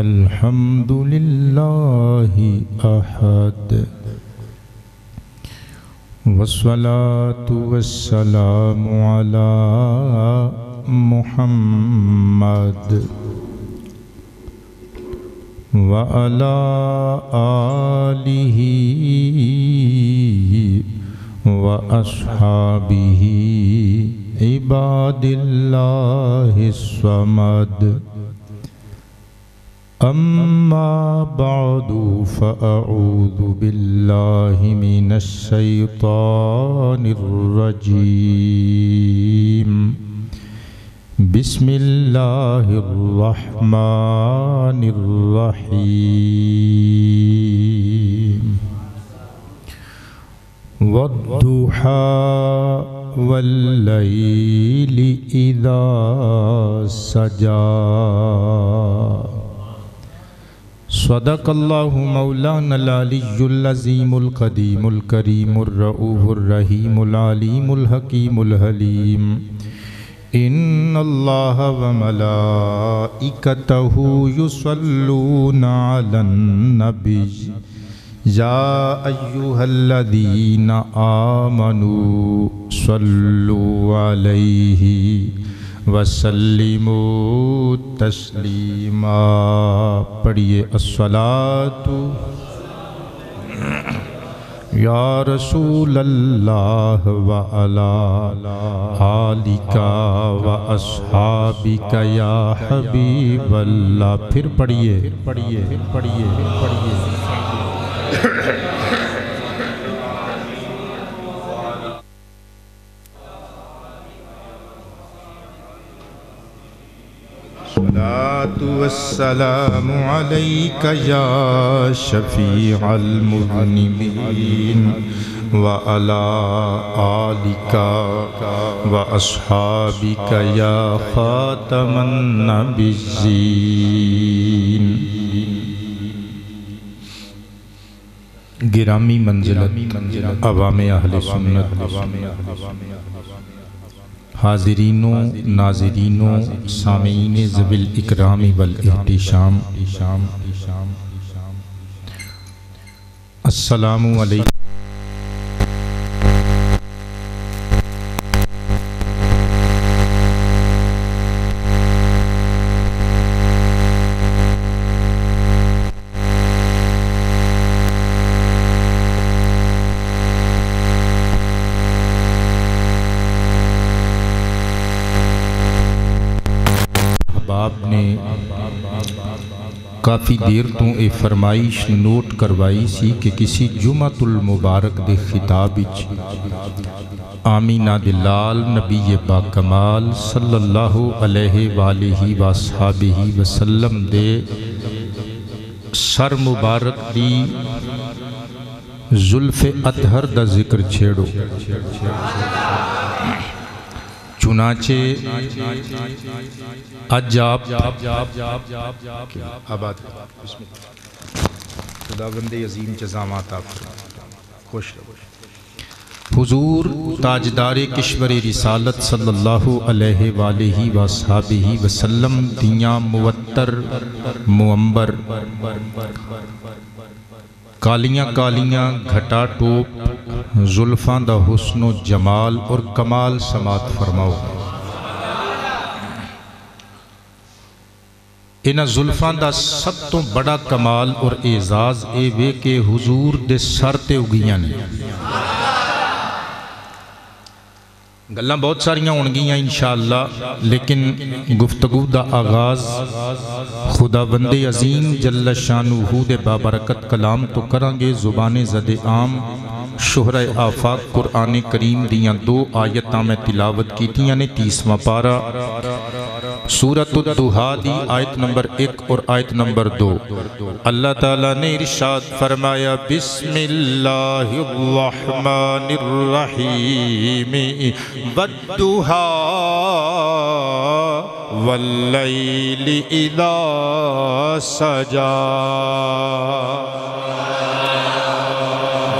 अल्हम्दुलिल्लाहि अहद वस्सलातु वस्सलामु अला मुहम्मद व अला आलिहि व अस्हाबिहि इबादिल्लाहिस समद। अम्मा बअदु फ़अऊज़ु बिल्लाहि मिनश शैतानिर रजीम। बिस्मिल्लाहिर रहमानिर रहीम। वद्दुहा वल्लैलि इज़ा सजा। सदक़ल्लाहु मौलानल अलियुल अज़ीमुल क़दीमुल करीमुर रऊफ़ुर रहीमुल अलीमुल हकीमुल हलीम। इन्नल्लाह व मलाइकतहु युसल्लूना अलन नबी या अय्युहल्लज़ीना आमनू सल्लु अलैहि वसल्लिमू तस्लीमा। पढ़िए अस्सलातु या रसूल अल्लाह व अला आलिका व अस्हाबिका या हबीबल्लाह। फिर पढ़िए सलातु वस्सलामु अलैका या शफीअल मुज़निबीन व अला आलिका व अस्हाबिका या खातमन नबिय्यीन। गिरामी मंजिलत अवामे अहले सुन्नत, हाज़िरीनों नाज़िरीनों सामीन ज़बिल इकरामी वल इहतिशाम, अस्सलामु अलैकुम। आपने काफ़ी देर तो ये फरमाइश नोट करवाई सी कि किसी जुमातुल मुबारक दे खिताब विच आमीना दे लाल नबी बाकमाल सल्लल्लाहु अलैहि वालिहि वसहबिहि वसल्लम दे सर मुबारक दी जुल्फ़े अतहर दा जिक्र छेड़ो। चुनाचे अज आप खुदावंदे अज़ीम जज़ामात आप खुश हुजूर ताजदारे किश्वर रिसालत सल्लल्लाहु अलैहि वालिहि वसहबिहि वसल्लम दियां मुवत्तर मुअम्बर कालियां कालियां घटा टोप जुल्फां दा हुस्नो जमाल और कमाल समात फरमाओ। इन्हां जुल्फां दा सब तो बड़ा कमाल और एजाज ए वे के हुजूर दे सर ते उगियां ने। गल्लां बहुत सारियां होणगियां इंशाअल्लाह, लेकिन गुफ्तगू दा आगाज़ खुदावंदे अज़ीम जल्ल शानुहु दे बाबरकत कलाम तो करांगे। ज़ुबाने ज़दे आम शुहरा आफाक कुरान करीम दियां दो आयतां में तिलावत कीतियां ने। 30वां पारा सूरत दुहा दी आयत नंबर 1 और आयत नंबर 2। अल्लाह ताला ने इरशाद फरमाया बिस्मिल्लाहिर्रहमानिर्रहीम वद्दुहा वल्लैलि इज़ा सजा।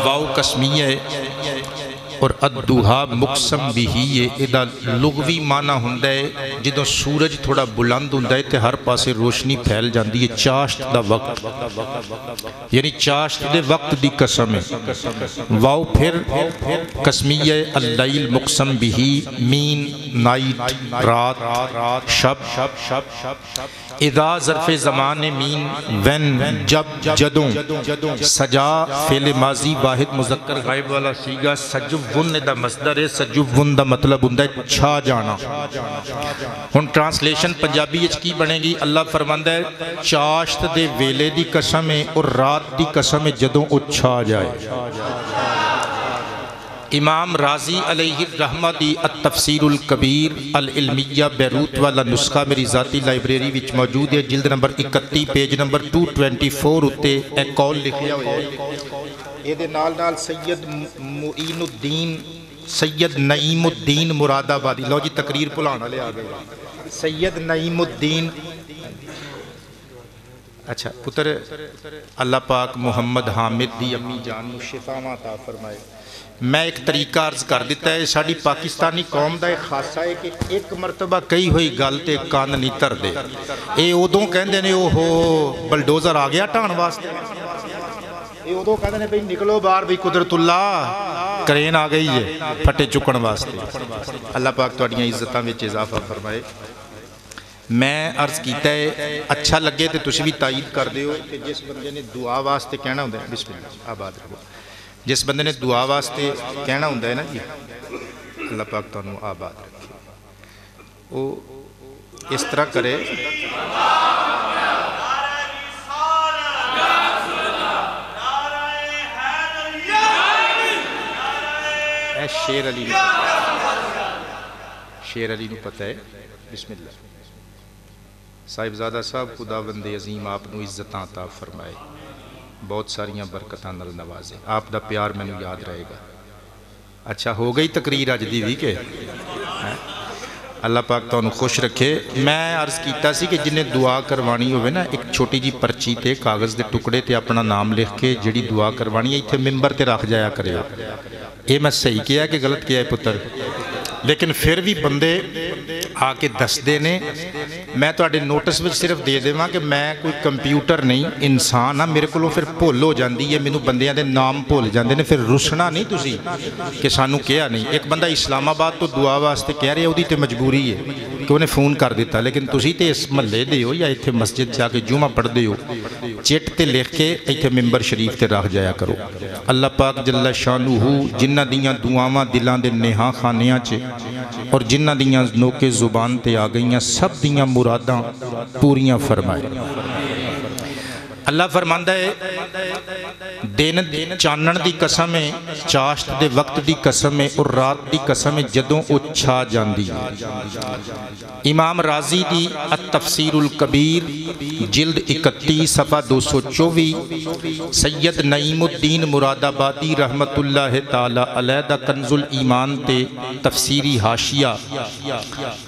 वाव कसमिया और अद्दुहा मुकसम बिही इहदा लुगवी माना हुंदा है जदों सूरज थोड़ा बुलंद हुंदा है तो हर पासे रोशनी फैल जाती है। चाश्त दा वक्त यानी चाश्त दे वक्त दी कसम है। वाओ फिर कसमिया अल-लैल मुकसम बिही मीन नाइट रात शब इदा ज़र्फ़े ज़माने मीन वैन जब जदों सजा फेल माजी वाहिद मुज़क्कर गायब वाला सीगा सजुवन दा मसदर है। सजुवन दा मतलब हुंदा है छा जाना। हुण ट्रांसलेशन पंजाबी विच की बनेगी? अल्लाह फरमांदा है चाश्त दे वेले दी कसम है और रात दी कसम है जदों ओ छा जाए। इमाम राजी अलैहि रहमत दी अत-तफसीरुल कबीर अल इल्मिया बैरूत वाला नुस्खा मेरी ज़ाती लाइब्रेरी विच मौजूद है। जिल्द नंबर 31 पेज नंबर 224 उत्ते एक कौल लिखिया होया है। इहदे नाल नाल सैयद नईमुद्दीन मुरादाबादी, लो जी तकरीर भुलाण वाले आ गए। सैयद नईमुद्दीन, अच्छा पुत्र अल्लाह पाक मुहम्मद हामिद दी अम्मी जान नूं शिफावां अता फरमाए। मैं एक तरीका अर्ज कर दिता है। साड़ी पाकिस्तानी कौम का एक खासा है कि एक मरतबा कही हुई गल ते कान नहीं धरते। ये उदों कहते हैं ओहो बलडोजर आ गया ढाण वास्ते, ये उदों कहते हैं भाई निकलो बाहर भी कुदरतुल्ला करेन आ गई है फटे चुकन वास्ते। अल्लाह पाक तुहाड़ियां इज्जतां विच इजाफा फरमाए। मैं अर्ज किया है अच्छा लगे तो तुसीं भी तायद कर दिओ कि जिस बंदे ने दुआ वास्ते कहना होंदा है बिस्मिल्लाह आबाद रहो, जिस बंदे ने दुआ वास्ते कहना होंदा है ना जी अल्लाह पाक तुहानूं आबाद रखे, वो इस तरह करे। शेर अली नूं पता है बिस्मिल्लाह। साहिबजादा साहब खुदावंद अजीम आपनूं इज्जतां अता फरमाए, बहुत सारिया बरकतां नाल नवाजे, आप दा प्यार मैनूं याद रहेगा। अच्छा हो गई तकरीर अज दी भी के अल्लाह पाक तुहानूं खुश रखे। मैं अर्ज कीता सी कि जिन्हें दुआ करवानी होवे ना एक छोटी जी पर्ची ते कागज़ के टुकड़े ते अपना नाम लिख के जिहड़ी दुआ करवानी है इत्थे मिंबर ते रख जाया करियो। ये मैं सही किया कि गलत किया है पुत्र? लेकिन फिर भी बंदे आके दसते ने, मैं तुहाडे नोटिस में सिर्फ दे देवां कि मैं कोई कंप्यूटर नहीं इंसान हाँ। मेरे को फिर भुल हो जाती है, मैनूं बंदियां दे नाम भुल जाते हैं। फिर रुसना नहीं तुसी कि सानू कहा नहीं। एक बंदा इस्लामाबाद तो दुआ वास्ते कह रहा उसकी तो मजबूरी है कि उन्हें फ़ोन कर दिता, लेकिन तुसी तो इस महल्ले दे हो या इत्थे मस्जिद जाके जुमा पढ़ते हो, चिट ते लिख के इत्थे मिंबर शरीफ ते रख जाया करो। अल्लाह पाक जल्ला शानूहू जिन्हां दियां दुआवां दिलां दे नेहा खानियां च और जिन्हां दियां नोके जुबान ते आ गई सब दियां मुरादां पूरियां फरमाए। अल्लाह फरमांदा है दिन चानण दी कसम है, चाश्त दे वक्त दी कसम है और रात दी कसम है जदों ओ छा जांदी है। इमाम राजी दी अत-तफसीरुल कबीर जिल्द 31 सफ़ा 224 सैयद नईमुद्दीन मुरादाबादी रहमतुल्लाह ताला अलैह दा कंजुल ईमान ते तफसीरी हाशिया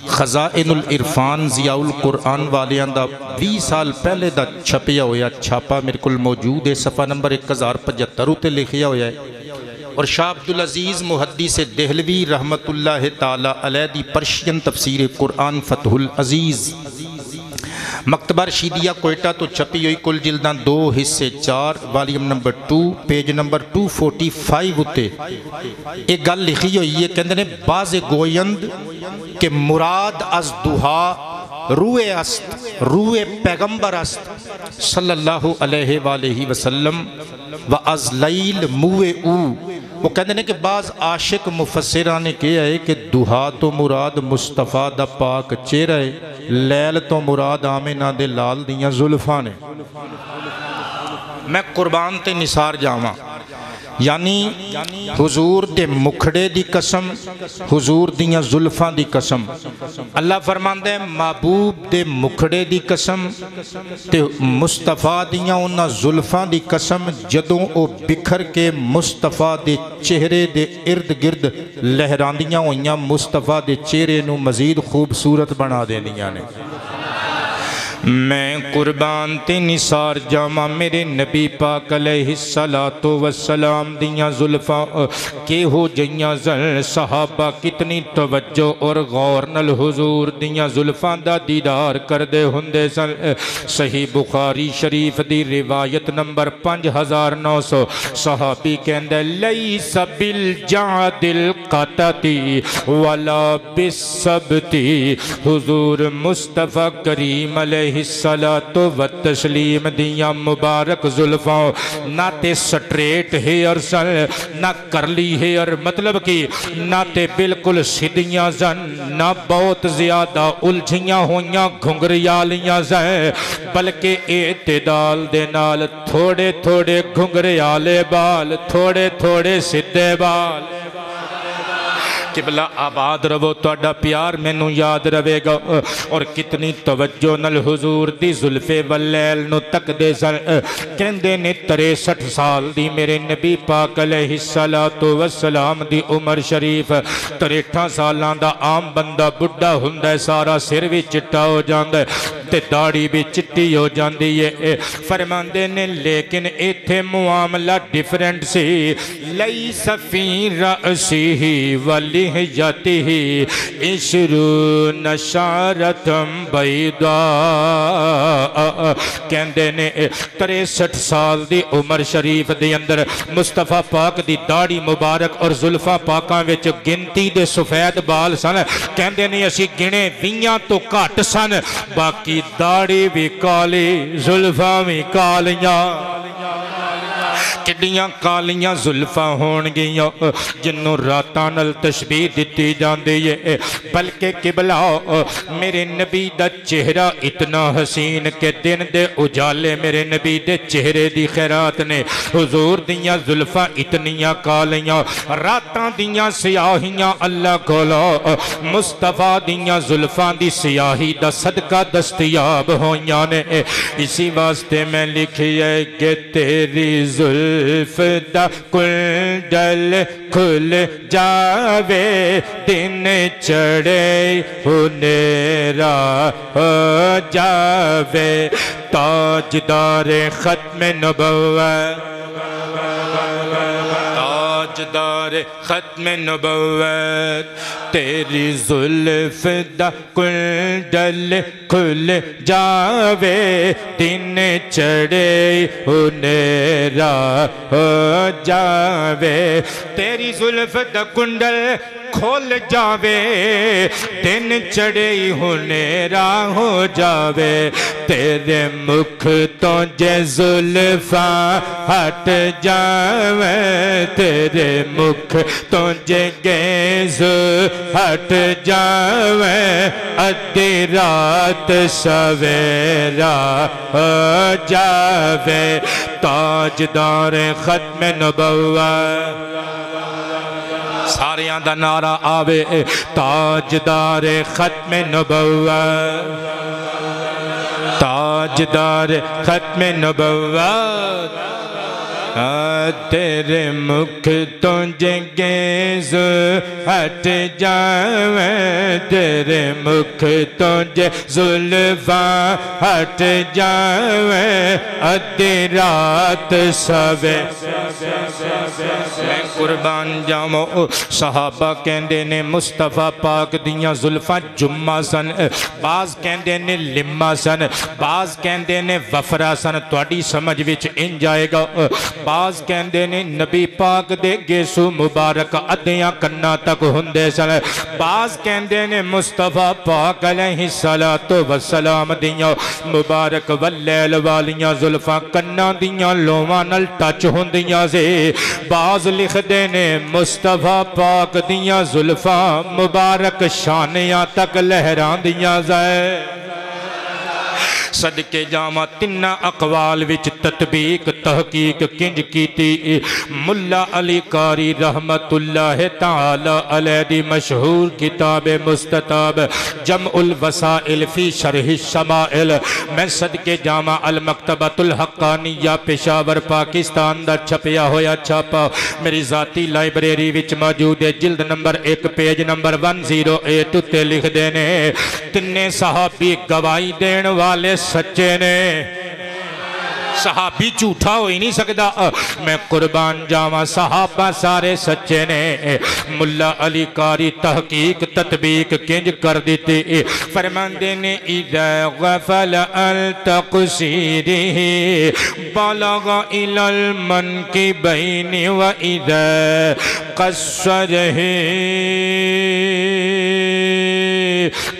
खज़ाइनुल इरफान ज़ियाउल कुरआन वालियां दा 20 साल पहले दा छपिया होया छापा मेरे को मौजूद है। सफ़ा नंबर 1075 उत्ते लिखिया होया है। और शाह अब्दुल अजीज़ मुहद्दिस देहलवी रहमतुल्लाह ताला अलैह दी पर्शियन तफसीर कुरआन फतहुल अजीज़ मकतबा रशीदिया कोयटा तो छपी हुई कुल जिल्दां 2 हिस्से 4 वॉल्यूम नंबर 2 पेज नंबर 245 उत्ते एक गल लिखी हुई है। कहते हैं बाज़ गोयंद के मुराद अज दुहा रूए अस्त रूए पैगम्बर अस्त सल्लल्लाहु अलैहि वसल्लम व अज़लैल मुए ऊ। वो कहते हैं कि बाज़ आशिक मुफस्सिरां ने कहा है कि दुहा तो मुराद मुस्तफ़ा दा पाक चेहरा है, लैल तो मुराद आमिना दे लाल दियां जुल्फां ने। मैं कुर्बान ते निसार जावां, यानी हुजूर दे मुखड़े दी कसम, हुजूर दियां जुल्फां दी कसम। अल्लाह फरमांदा है महबूब दे मुखड़े दी कसम ते मुस्तफ़ा दियां उन्हां जुल्फां दी कसम जदों ओ बिखर के मुस्तफ़ा दे चेहरे दे इर्द गिर्द लहरांदियां होइयां मुस्तफ़ा दे चेहरे नूं मजीद खूबसूरत बना देंदियां ने। मैं कुर्बान ते निसार जावा मेरे नबी पाक अलैहिस्सलातु वस्सलाम दियां जुल्फां केहो जइयां सन। सहाबा कितनी तवज्जो और गौर नल हुजूर दियां जुल्फां दा दीदार करदे हुंदे सन। सही बुखारी शरीफ दी रिवायत नंबर 5900 सहाबी कहंदे लैसा बिल जादिल कतती वला बिसबती। हुजूर मुस्तफ़ा करीम अलैहिस्सलातु व तस्लीम दियां मुबारक जुल्फां ना ते स्ट्रेट हेयर सन ना करली हेयर, मतलब कि ना ते बिल्कुल सीधियां सन ना बहुत ज्यादा उलझियां होइयां घुंघरियालियां सन, बल्कि एतदाल दे नाल थोड़े थोड़े घुंघरियाले बाल, थोड़े थोड़े सीधे बाल। किबला आबाद रवो, तुहाडा प्यार मैनू याद रहेगा। और कितनी तवज्जो नल हुजूर दी जुल्फे वलैल नू तकदे सन। कहंदे ने 63 साल दी मेरे नबी पाक अलैहिस्सलातु वस्सलाम दी उमर शरीफ। 63 सालां दा आम बंदा बुढ़ा हुंदा है, सारा सिर भी चिट्टा हो जांदा है ते दाढ़ी भी चिट्टी हो जाती है। फरमांदे ने लेकिन इत्थे मुआमला डिफरेंट सी। लई सफी रअसीही वली जाती ही इशरू नशारतम बैदा। कहंदे ने 63 साल दी उमर शरीफ दे अंदर मुस्तफा पाक दी दाढ़ी मुबारक और जुल्फा पाकां विच गिनती दे सफेद बाल सन। कहंदे ने असी गिने 20 तो घट सन, बाकी दाढ़ी भी काली जुल्फा भी कालियां। किड्डियां कालियां जुल्फां होणगियां जिन्नों रातां नल तशबीह दिती जाती है। बल्कि किबला मेरे नबी दा चेहरा इतना हसीन के दिन दे उजाले मेरे नबी दे चेहरे दी खैरात ने। हुजूर दियां जुल्फां इतनियां कालियां, रातां दियां सियाहियां अल्लाह कोलो मुस्तफा दियां जुल्फां दी सियाही दा सदका दस्तयाब होइयां ने। इसी वास्ते मैं लिखिए कि तेरी जुल्फ दा कुंडल खुल जावे, दिन चढ़े हुनेरा हो जावे। ताजदारे खत्म नबुव्वत, ताजदारे खत्म नबुव्वत, तेरी जुल्फ दा कुंडल खुल जावे, दिन चढ़े हुनेरा हो जावे। तेरी जुल्फ दा कुंडल खोल जावे, दिन चढ़े हुनेरा हो जावे। तेरे मुख तो जे जुल्फा हट जावे, तेरे मुख तो जे गेज हट जावे, अद्धी रात सवेरा हो जावे। ताजदार खत्म नबुव्वत, सारियां दा नारा आवे, ताजदार खत्म नबुव्वत, ताजदार खत्म नबुव्वत। तेरे मुख तो गेज हट जावे, तेरे मुख तो जुल्फा हट जावे, अद्धी रात सवे। मैं कुर्बान जावो। सहाबा कहंदे ने मुस्तफा पाक दियां जुल्फां जुम्मा सन, बाज कहंदे ने लिम्मा सन, बाज कहंदे ने वफरा सन। तुहाडी समझ विच इंज जाएगा। बाज कहंदे ने नबी पाक दे गेसू मुबारक अद्धियां कन्ना तक हुंदे सन। बाज कहंदे ने मुस्तफा पाक अलैहिस्सलातु वस्सलाम दियां मुबारक वल्लैल वालियां जुल्फां कन्ना दियां लोवां नाल टच हुंदियां से। बाज लिखदे ने मुस्तफा पाक दियां जुल्फां मुबारक शानियां तक लहरांदियां ज़ै। सदके जावा तिन्ना अकवाल विच ततबीक तहकीक किंज कीती। मुल्ला अली कारी रहमतुल्लाह ताला अलैह दी मशहूर किताब मुस्तताब जमउल वसाइल फी शरह शमाइल। मैं सदके जावा अल मकतबतुल हक्कानिया पेशावर पाकिस्तान दा छपया होया छापा मेरी जाती लाइब्रेरी विच मौजूद है। जिल्द नंबर 1 पेज नंबर 108 उत्ते लिखदे ने तिन्ने सहाबी गवाही देण वाले सच्चे ने। सहाबी झूठा हो ही नहीं सकता। मैं कुर्बान जावा सहाबा सारे सच्चे ने। मुल्ला अली कारी तहकीक तत्बीक किंज कर दी। फरमांदे ने इज़ा गफल अल तक़सीरी बलगा इलल मनकिबैनि व इज़ा क़स्सरही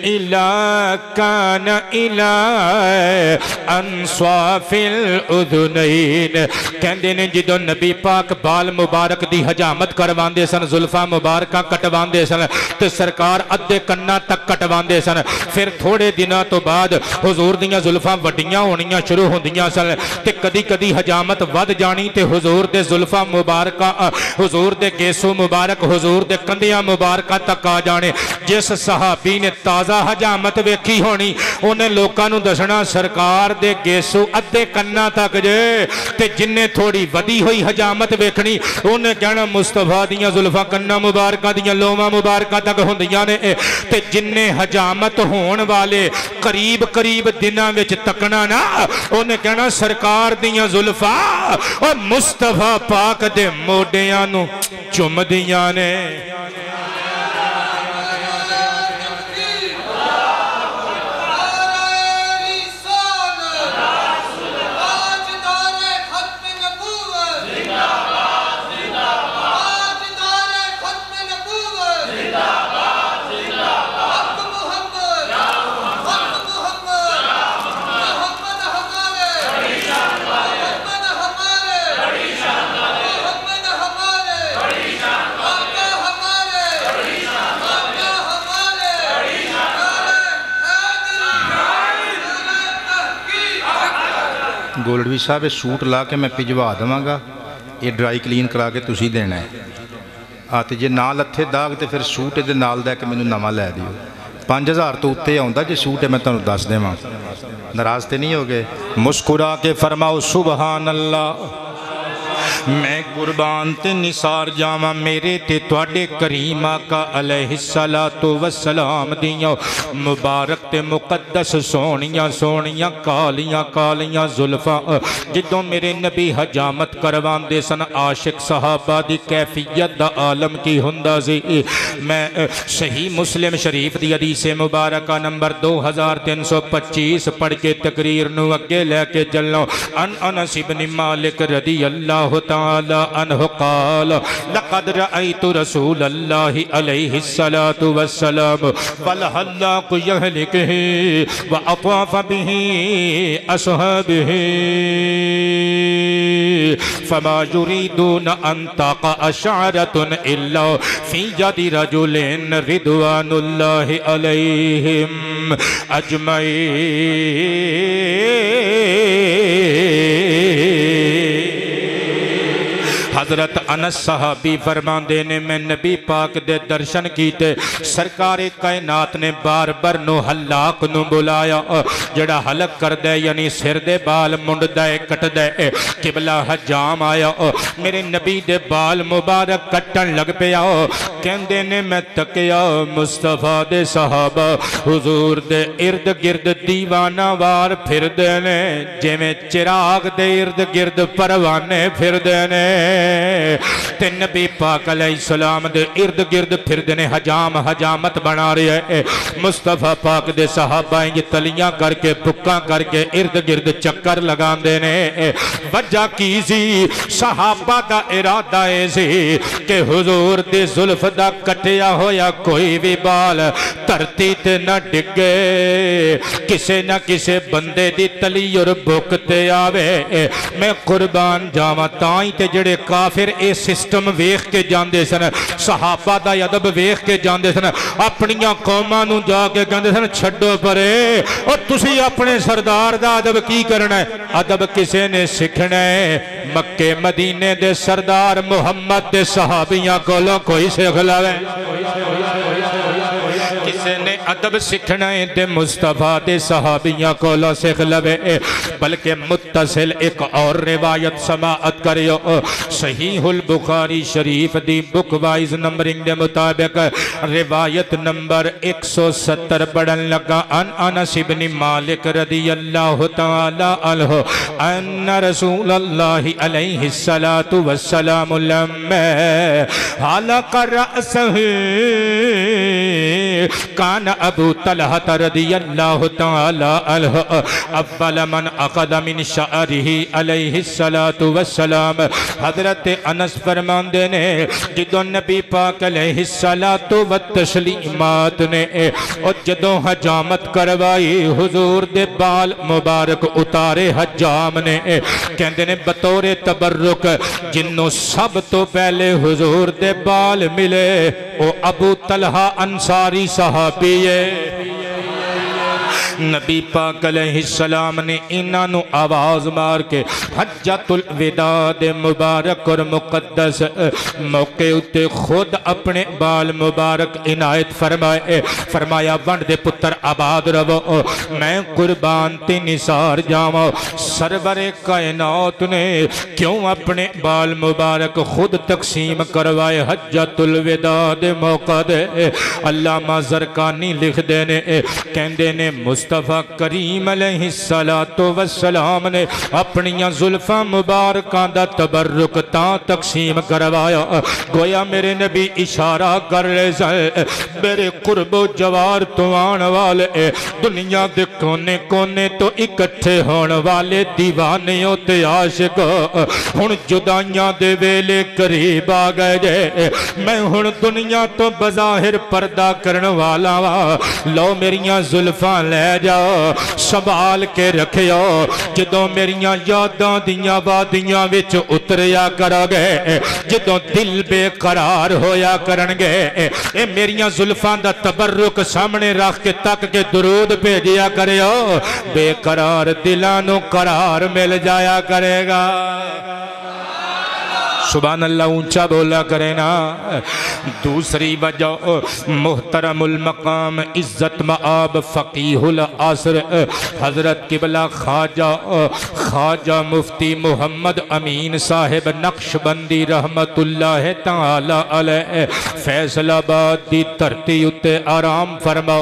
इला कान इला अंस्वाफिल उदुनैन। कहते ने जो नबी पाक बाल मुबारक दी हजामत करवाते सन, जुल्फा मुबारक कटवाते सन, तो सरकार अद्धे कन्ना तक कटवाते सन। फिर थोड़े दिनों तो बाद हुजूर दियां जुल्फा वड्डियां होनियां शुरू होंदियां सन, ते कदी कदी हजामत वध जानी, ते हुजूर दे जुल्फा मुबारक हुजूर दे गेसो मुबारक हुजूर दे कंधियां मुबारक तक आ जाने। जिस सहाबी ने ताज़ा हजामत वेखी होनी उन्हें लोगों को दसना सरकार दे गेसो अद्धे कन्ना तक जे, ते जिन्ने थोड़ी वधी हुई हजामत वेखनी उन्हें कहना मुस्तफा दियां जुल्फा कन्ना मुबारक दियां लोमा मुबारक तक होंदियां ने। ते जिन्ने हजामत होण वाले करीब करीब दिनां विच तकना ना उन्हें कहना सरकार दियां जुल्फा और मुस्तफा पाक दे मोडियां नूं चुमदियां ने। गोल्डवी साहब सूट ला के मैं भिजवा देवांगा, ये ड्राई क्लीन करा के तुसी देना है। तो जे ना लथे दाग तो फिर सूट ये नाल दै के मैनू नवा लै दिओ। 5000 तो उत्ते आउंदा जे सूट है, मैं तुहानू दस देवां, नाराज़ तो नहीं हो गए। मुस्कुरा के फरमाओ सुबहान अल्लाह। मैं कुर्बान ते निसार जावा मेरे ते तुहाडे करीम आका अलैहिस्सलातु वस्सलाम दियां मुबारक ते मुकद्दस सोहणियां सोहणियां कालियां कालियां जुल्फां जिदों मेरे नबी हजामत करवांदे सन। आशिक सहाबा दी कैफियत दा आलम की हुंदा सी। मैं सही मुस्लिम शरीफ दी हदीस मुबारक नंबर 2325 पढ़ के तकरीर नूं अगे लैके चलना। अनस इब्न मालिक रदी अल्लाह ताला अन्हु क़ाल लक़द रअयतु रसूलल्लाहि अलैहिस्सलातु वस्सलाम वलहल्लाकु यहलिकहि व अताफ़ बिहि असहाबिहि फमा युरीदून अन तक़अ शअरतुन इल्ला फ़ी यदि रजुलिन रिदवानुल्लाहि अलैहिम अजमईन। हज़रत अनस सहाबी फरमाते ने मैं नबी पाक दे दर्शन कीते। सरकार कायनात ने बार बार नो हलाक नू बुलाया, जड़ा हलक कर दे यानी सिर दे बाल मुंडदा है कटदा है। किबला हजाम आया मेरे नबी दे बाल मुबारक कटन लग पिया। कहंदे ने मैं तकिया मुस्तफा दे सहाबा हुजूर दे इर्द गिर्द दीवाना वार फिरदे ने, जिवें चिराग दे इर्द गिर्द परवाने फिरदे ने। ते नबी पाक अलैहिस्सलाम दे इर्द गिर्द फिरदे ने, हजाम हजामत बना रहे है। मुस्तफा पाक दे सहाबा इंज तलियां करके बुक्का करके इर्द गिर्द चक्कर लगांदे ने। वजह की सी सहाबा दा इरादा ऐ सी कि हुजूर दे जुल्फ दा कटिया होया कोई भी बाल धरती ते न डिगे, किसे न किसे बंदे दी तली और बुक ते आवे। मैं कुर्बान जावां ताई ते जेड़े काफिर ये सिस्टम वेख के जाते सन, सहाबा दा अदब वेख के जाते सन, अपनिया कौमां नूं जाके कहते सन छड्डो परे और तुसी अपने सरदार दा अदब की करना है। अदब किसे ने सीखना है मक्के मदीने दे सरदार मुहम्मद दे सहाबियां कोलों कोई सीख लवे। किसे ने अदब सीखना है ते मुस्तफा दे सहाबियां कोलों सीख लवे, बल्कि मुत्तसिल एक और रिवायत समाअत करियो। सहीहुल बुखारी शरीफ दी बुक वाइज नंबरिंग दे मुताबिक रिवायत नंबर 170 पढ़न लगा। अन अनस इब्न मालिक रदियल्लाहु तआला अन्हु अन्ना रसूलल्लाहि अलैहि सलातु वस्सलाम लम्मा हालक रअसहु कान अबू तलहा रदियल्लाहु तआला अन्हु अव्वल मन अखद मिन शअरिही अलैहि सलातु वस्सलाम। हजरत अनस फरमांदे ने जदों नबी पाक अलैहि सलातु व तस्लीमात ने और जदों हजामत करवाई हुजूर दे बाल मुबारक उतारे हजाम ने, कहंदे ने बतौरे तबर्रुक जिन्नों सब तो पहले हुजूर दे बाल मिले ओ अबू तलहा अंसारी सहाबी है। नबी पाक अलैहिस्सलाम ने इन्हां नूं आवाज़ मार के हज्जतुल विदा दे मुबारक और मुकद्दस मौके उत्ते खुद अपने बाल मुबारक इनायत फरमाए। फरमाया वंड दे पुत्र आबाद रवो, मैं कुर्बान ते निसार जावां। सरवरे कायनात ने क्यों अपने बाल मुबारक खुद तकसीम करवाए हज्जतुल विदा दे मौका दे। अल्लामा ज़रकानी लिखदे ने कहंदे ने मुस्तफ़ा करीम अलैहिस्सलातु वस्सलाम ने अपनियां जुल्फां मुबारकां दा तबर्रुक तां तकसीम करवाया गोया मेरे नबी इशारा कर रहे सन मेरे कुर्बो जवार तो आन वाले दुनिया दे कोने कोने तो इकट्ठे होने वाले दीवानियों ते आशिक हुण जुदाइयां दे वेले करीब आ गए जे। मैं हुण दुनिया तो बज़ाहिर पर्दा करने वाला वा, लो मेरियां जुल्फां ले जाओ संभाल के रखियो। जदों मेरियां यादां दियां वादियां विच उतरिया करोगे, जदों दिल बेकरार होया करनगे, ए मेरियां जुल्फां दा तबर्रुक सामने रख के तक के दुरूद भेजिया करियो, बेकरार दिलां नूं करार मिल जाया करेगा। सुभान अल्लाह ऊंचा बोला करे ना। दूसरी वजह मुहतरमुल मकाम इज्जत मआब फ़कीहुल असर हजरत किबला ख्वाजा मुफ्ती मोहम्मद अमीन साहिब नक्शबंदी रहमतुल्लाह तआला अलैह फैसलाबाद दी धरती उत्ते आराम फरमा।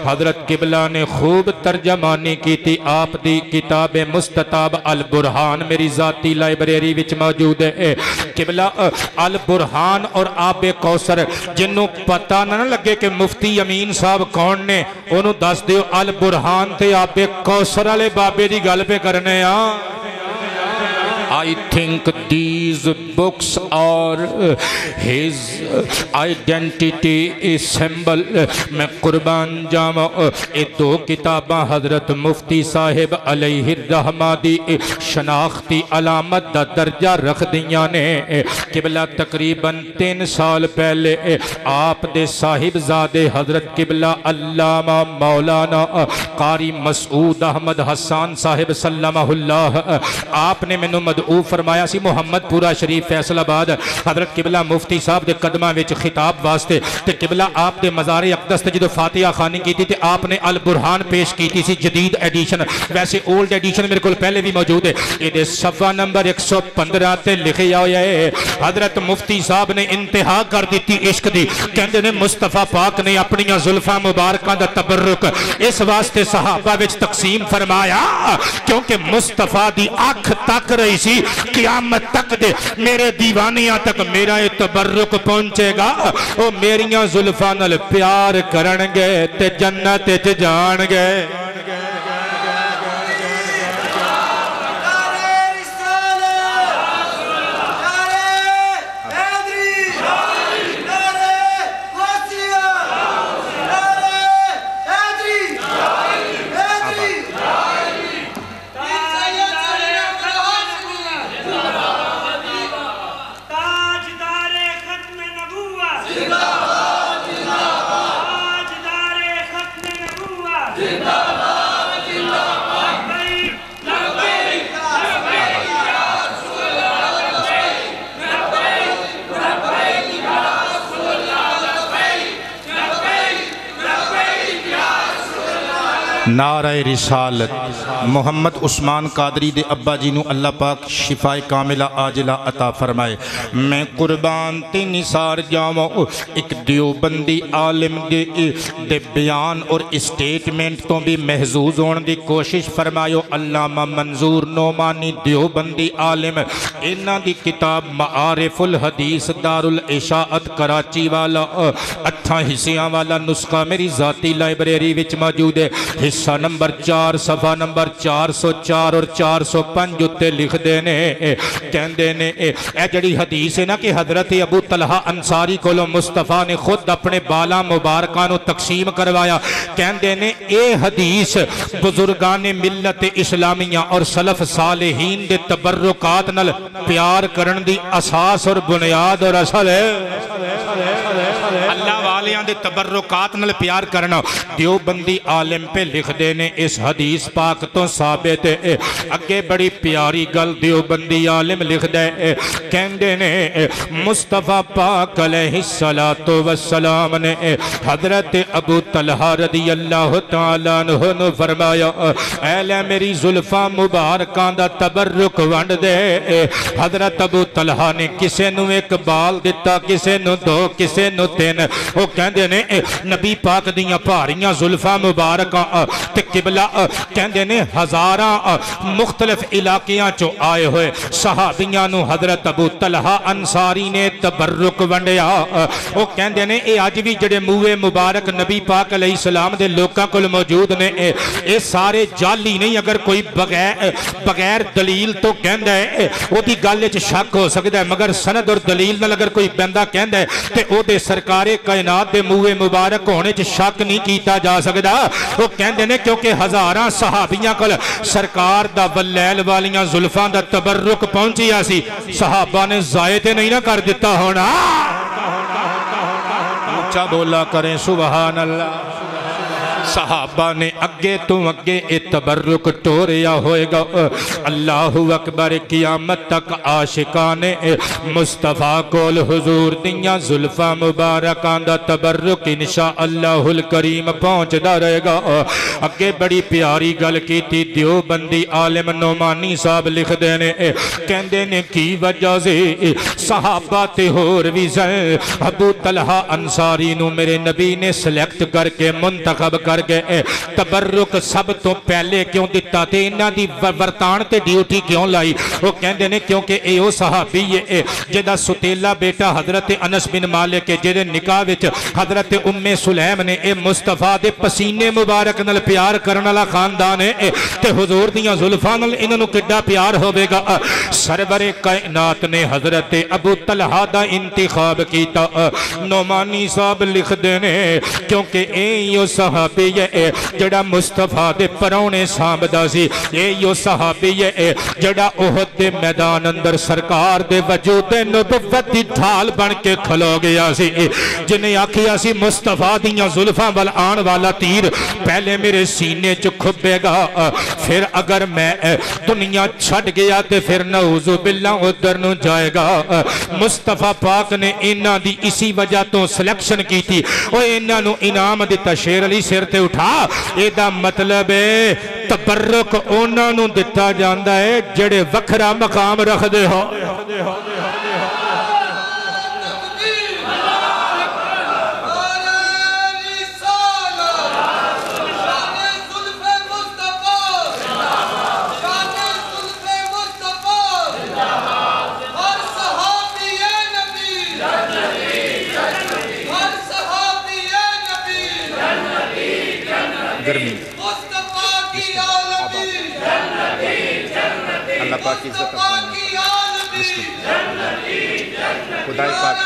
हजरत किबला ने खूब तर्जमानी की थी आप दी किताब मुस्तताब अल बुरहान मेरी जाती लाइब्रेरी विच मौजूद है। किबला अल बुरहान और आबे कौसर जिन्हों पता ना लगे कि मुफ्ती अमीन साहब कौन ने उन्होंने दस दियो अल बुरहान ते आबे कौसर वाले बाबे की गल पे करने आ। I think these books are his identity symbol। मैं कुर्बान जावा ये दो किताबां हजरत मुफ्ती साहिब अलैहि रहमा दी शनाख्ती अलामत दा दर्जा रख दियां ने। किबला तकरीबन 3 साल पहले आप दे साहिबजादे हजरत किबला अल्लामा मौलाना कारी मसूद अहमद हसन साहिब सल्लमहुल्लाह आपने मैनू मदऊ फरमाया सी मुहम्मदपुरा शरीफ फैसलाबाद हजरत किबला मुफ्ती साहब के कदमां विच खिताब वास्ते ते किबला आप दे मज़ारे अक़दस ते जो फातिहा खानी की थी आपने अल बुरहान पेश की थी जदीद एडिशन। वैसे ओल्ड एडिशन मेरे को पहले भी मौजूद है। ये सफ़ा नंबर 115 ते लिखे हुआ है हजरत मुफ्ती साहब ने इंतहा कर दी इश्क दी। कहते ने मुस्तफा पाक ने अपनियां जुल्फां मुबारकां दा तबर्रुक इस वास्ते सहाबा विच तकसीम फरमाया क्योंकि मुस्तफा दी अख तक रही सी क़यामत तक दे मेरे दीवानियां तक मेरा ये तबर्रुक पहुंचेगा। ओ मेरियां जुल्फां नाल प्यार करनगे ते जन्नत च जाणगे। जिंदाबाद नारे रिसालत मोहम्मद उस्मान कादरी दे अब्बा जी नू अल्लाह पाक शिफाए कामिला आजिला अता फरमाए। मैं कुर्बान ते निसार जावां एक देवबंदी आलिम दे बयान और स्टेटमेंट तो भी महजूज होने की कोशिश फरमायो। अल्लामा मंजूर नोमानी देवबंदी आलिम, इन्हां दी किताब मारिफुल हदीस दारुल इशाअत कराची वाला 8 हिस्सियां वाला नुस्खा मेरी जाती लाइब्रेरी विच मौजूद है। हिस्सा नंबर 4 सफ़ा नंबर 404 और 405 उत्ते लिखते ने, कहते ने ए जड़ी हदीस है ना कि हजरत अबू तलहा अंसारी को मुस्तफा ने खुद अपने बाला मुबारका नू तकसीम करवाया। कहते ने ए हदीस बुजुर्गान मिल्लत इस्लामिया और सलफ सालेहीन दे तबर्रुकात नाल प्यार करन दी असास और बुनियाद और असल है। अल्लाह वालियां दे तबर्रुकात नाल प्यार करना देवबंदी आलिम पे लिखते ने इस हदीस पाक तो साबित है। अगे बड़ी प्यारी गल देवबंदी आलिम लिखदा है, कहंदे ने मुस्तफा पाक अलैहिस्सलातु वस्सलाम ने हजरत अबू तलहा रदियल्लाहु तआला अन्हु ने फरमाया, ऐ ले मेरी जुल्फा मुबारकां दा तबर्रुक वंड दे। हजरत अबू तलहा ने किसे नू एक बाल दिता, किसे नू 2, किसे नू 3। वो कहंदे ने नबी पाक दियां भारियां जुल्फा मुबारकां ते किबला कहंदे ने हज़ारां मुख्तलिफ इलाकियां चो आए हुए सहाबियां नू हजरत अबू तलहा अंसारी ने तबर्रुक वंडिया। वो कहंदे ने ये अज भी जड़े मूहे मुबारक नबी पाक अलैहिस्सलाम दे लोकां कोल मौजूद ने, ये सारे जाली नहीं। अगर कोई बगैर दलील तो कहंदा है ओदी गल विच शक हो सकदा है, मगर सनद और दलील नाल अगर कोई बंदा कहंदा है ते ओदे सरकारे कायनात दे मूहे मुबारक होने च शक नहीं कीता जा सकदा। वो कहंदे ने क्योंकि हज़ारां सहाबियां कोल सरकार दा वलैल वालियां जुल्फां दा तबर्रुक पहुंचिया सी, सहाबा ने जाये ते नहीं ना कर दिता होना। ऊंचा बोला करें सुभान अल्लाह। सहाबा ने अगे तो अगे ये तबर्रुक टोरिया होएगा। अल्लाहु अकबर क़यामत तक आशिका ने मुस्तफा कोल हुजूर दियां जुल्फा मुबारकां दा तबर्रुक इंशा अल्लाहुल करीम पहुंचदा रहेगा। अगे बड़ी प्यारी गल कीती देवबंदी आलिम नोमानी साहब लिखदे ने, कहंदे ने की वजह से सहाबा ते होर भी अबू तलहा अंसारी नू मेरे नबी ने सिलेक्ट करके मुंतखब कर गए। तबर्रुक सब तो पहले क्यों दिता ते इन्हां दी वरतान ते ड्यूटी क्यों लाई? वो कहंदे ने क्योंकि ए ओ सहाबी है जिहदा सुतेला बेटा हजरत अनस बिन मालिक है, जिहदे निकाह विच हजरत उम्मे सुलैम ने ए मुस्तफा दे पसीने मुबारक नाल प्यार करन वाला खानदान है ते हुजूर दियां जुल्फां नाल इन्हां नू किड्डा प्यार होवेगा। सरवरे कायनात ने हजरत अबू तलहा दा इंतखाब कीता। नोमानी साहब लिखदे ने क्योंकि ए सहाबी जड़ा मुस्तफा दे परौने सांभदा सी, ये सहाबी है जड़ा ओहद दे मैदान अंदर सरकार दे वजूद नबुव्वत दी ढाल बन के खलो गया सी, जिन्हें आखिया सी मुस्तफा दियां जुल्फां वल आने वाला तीर पहले मेरे सीने च खुबेगा, फिर अगर मैं दुनिया छड़ गया तो फिर नऊज़ु बिल्लाह उधर नू जाएगा। मुस्तफा पाक ने इन्हां दी इसी वजह तो सिलेक्शन की थी। और इन्हां नू इनाम दिता शेर अली सिर ते उठा। एदा मतलब है तबर्रुक उन्हां नू दिता जांदा है जेड़े वखरा मकाम रखदे हो। गर्मी अल्लाह पाक की इज्जत खुदाई पाक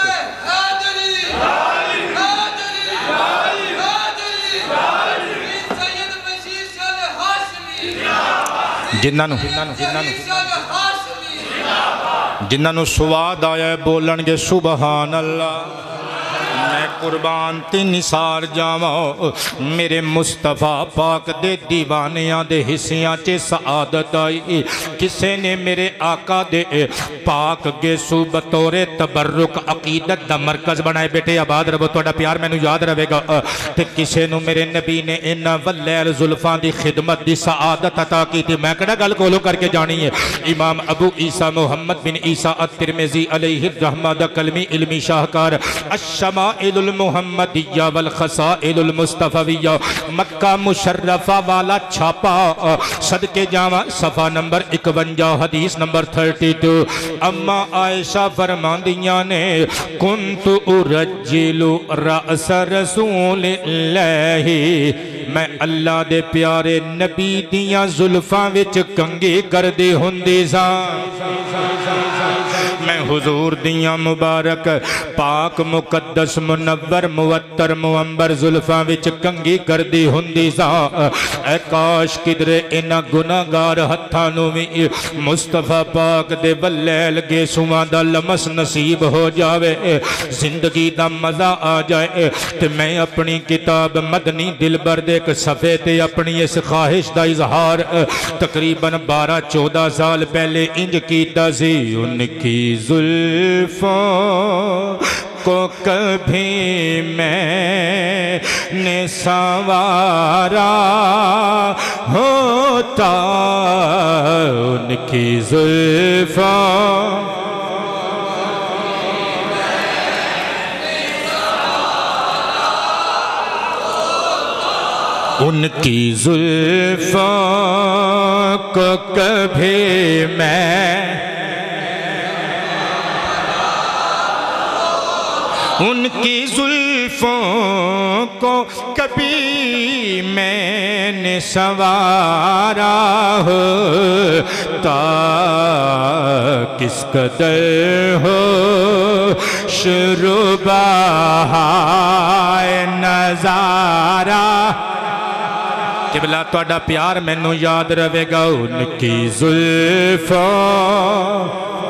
जिन्हां नू स्वाद आया बोलणगे सुभान अल्लाह। मैं कुर्बान ते निसार जावा मेरे मुस्तफा पाक दे दीवानियां दे हिस्सियां च सआदत आई। किसे ने मेरे आका दे पाक गेसू बतौरे तबर्रुक अकीदत दा मरकज बनाए। बेटे आबाद रहो, तुहाडा प्यार मैनू याद रहेगा। ते किसे नू मेरे नबी ने इन्ना वल्लैल जुल्फां दी खिदमत दी सआदत अता की थी। मैं केड़ा गल कोलों करके जानी है। इमाम अबू ईसा मुहम्मद बिन ईसा अत-तिरमिज़ी अलैहि रहमा दा कलमी इल्मी शाहकार अश-शमाइलुल मुहम्मदिया वल खसाइलुल मुस्तफाविया मक्का मुशर्रफा वाला छापा सदके जावा सफा नंबर 51 हदीस नंबर 32। अम्मा आयशा फरमांदियां ने कुंतु उरज्जिलु रअस रसूलिल्लाहि मैं अल्लाह दे प्यारे नबी दियां जुल्फां विच कंघी करदी हुंदी सां। मैं हुजूर दियां मुबारक पाक मुकद्दस मुनव्वर मुअत्तर मुअंबर जुल्फां विच कंघी करदी हुंदी सां। ऐ काश किधरे इन्हां गुनाहगार हत्थां नूं वी मुस्तफा पाक दे वल्लैल गेसूआं दा लमस नसीब हो जावे, जिंदगी दा मजा आ जाए। ते मैं अपनी किताब मदनी दिलबर दे एक सफ़े ते अपनी इस ख्वाहिश का इजहार तकरीबन 12-14 साल पहले इंज कीता सी। उनकी जुल्फों को कभी मैंने संवारा होता, उनकी जुल्फों उनकी जुल्फों को कभी मैं उनकी जुल्फों को कभी मैंने संवारा होता, किस कदर हो शुरू बहाए नजारा। किबला तुहाडा प्यार मैनू याद रहेगा। उनकी जुल्फों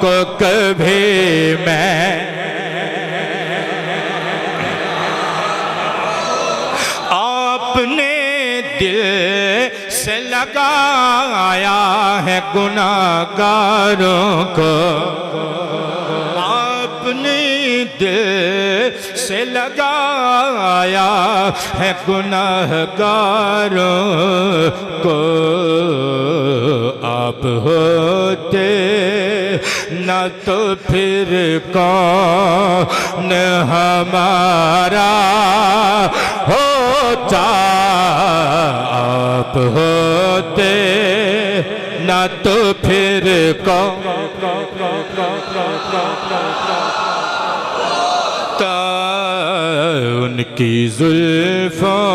को कभी मैं आपने दिल से लगाया है गुनाहगारों को, आपने दिल से लगाया है गुनाहगारों को। आप होते न तो फिर कौन हमारा होता, आप होते न तो फिर कौन उनकी जुल्फों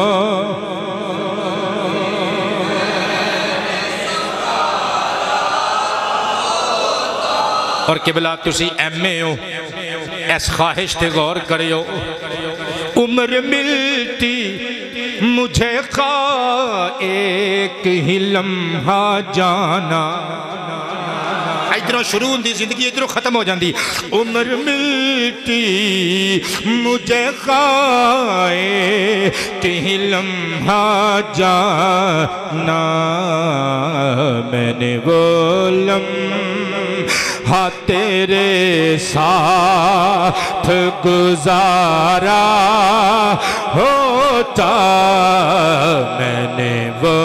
और किबला तुसी MA हो, इस ख्वाहिश ते गौर करियो। उम्र मिलती मुझे खा एक ही लम्हा जाना, इधरों शुरू होती जिंदगी इधरों खत्म हो जाती। उम्र मिलती मुझे खाए कहीं लम्हा जाना, मैंने वो लम्हा तेरे साथ गुजारा होता, मैंने वो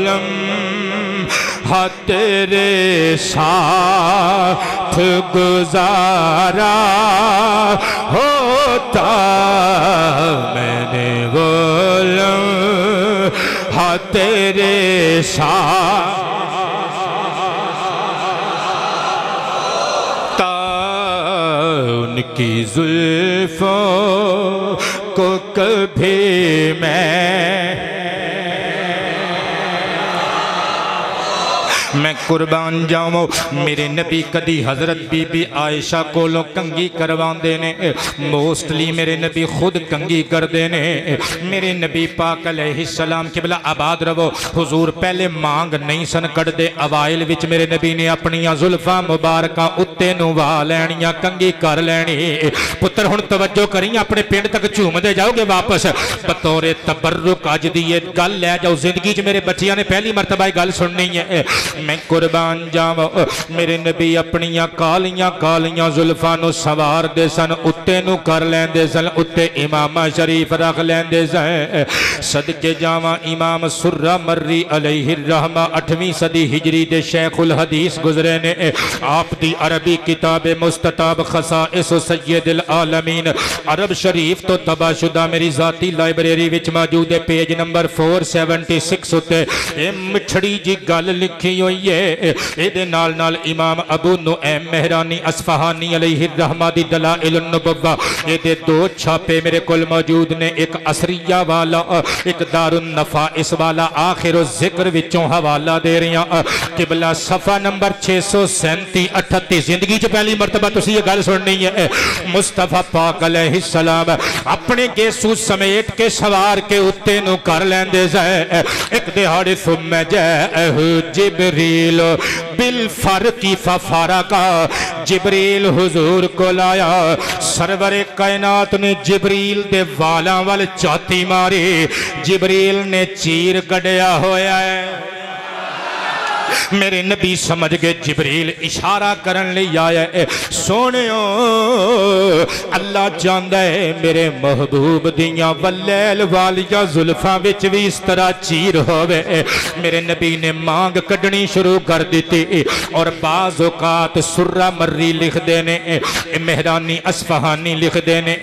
लम्हा तेरे साथ गुजारा होता, मैंने वो लम्हा तेरे साथ उनकी जुल्फों को कभी मैं कुर्बान जावां मेरे नबी कदी हजरत बीबी आयशा कोलों कंगी करवांदे ने मोस्टली मेरे नबी खुद कंगी करते ने मेरे नबी पाक अलैहिस्सलाम किबला आबाद रवो हुजूर पहले मांग नहीं सन कढ़दे अवाइल विच मेरे नबी ने अपनियां जुल्फां मुबारकां उत्ते नूं वा लैणियां कंगी कर लैनी पुत्र हुण तवज्जो करी अपने पिंड तक झूमदे जाओगे वापस बतौरे तबर्रुक अज दी ये गल लै जाओ जिंदगी च मेरे बच्चियां ने पहली मरतबा गल सुननी है मैं कुर्बान जावां मेरे नबी अपनियां कालियां कालियां जुल्फां नूं सवारदे सन उत्ते नूं कर लैंदे सन उत्ते इमामा शरीफ रख लैंदे सन सदके जावां इमाम सुर्रा मर्री अलैहि रहमा 8वीं सदी हिजरी दे शेखुल हदीस गुजरे ने आप दी अरबी किताब मुस्तताब खसाइस सय्यदुल आलमीन अरब शरीफ तो तबाशुदा मेरी जाती लाइब्रेरी विच मौजूद है पेज नंबर 476 उत्ते ए मिठड़ी जी गल लिखी हुई है इहदे नाल नाल इमाम अबू नुऐम मेहरानी अस्फहानी अलैहि रहमा दी दलाइलुन नुबुव्वा इहदे 2 छापे मेरे कोल मौजूद ने एक असरिया वाला एक दारुन नफाइस वाला आखिर जिक्र विचों हवाला दे रहा किबला सफ़ा नंबर 637 38 जिंदगी च पहली मरतबा तुसी ये गल सुननी है मुस्तफा पाक अलैहिस्सलाम अपने गेसू समेट के सवार के उत्ते नूं कर लैंदे एक दिहाड़े सुम्मे जैहु जिबरील बिल फरकी फफारा का जिबरील हुजूर को लाया सरवरे कायनात ने जिबरील दे वालां वल चाती मारी जिबरील ने चीर कढ़िया होया है मेरे नबी समझ गए जिबरील इशारा करन लई आया है सोने अल्लाह चाहता है मेरे महबूब दियां वल्लैल वालियां जुल्फां विच भी इस तरह चीर होवे मेरे नबी ने मांग कढ़नी शुरू कर दी और बाज़ औकात सुर्रा मर्री लिखते ने मेहरानी अस्फहानी लिखते ने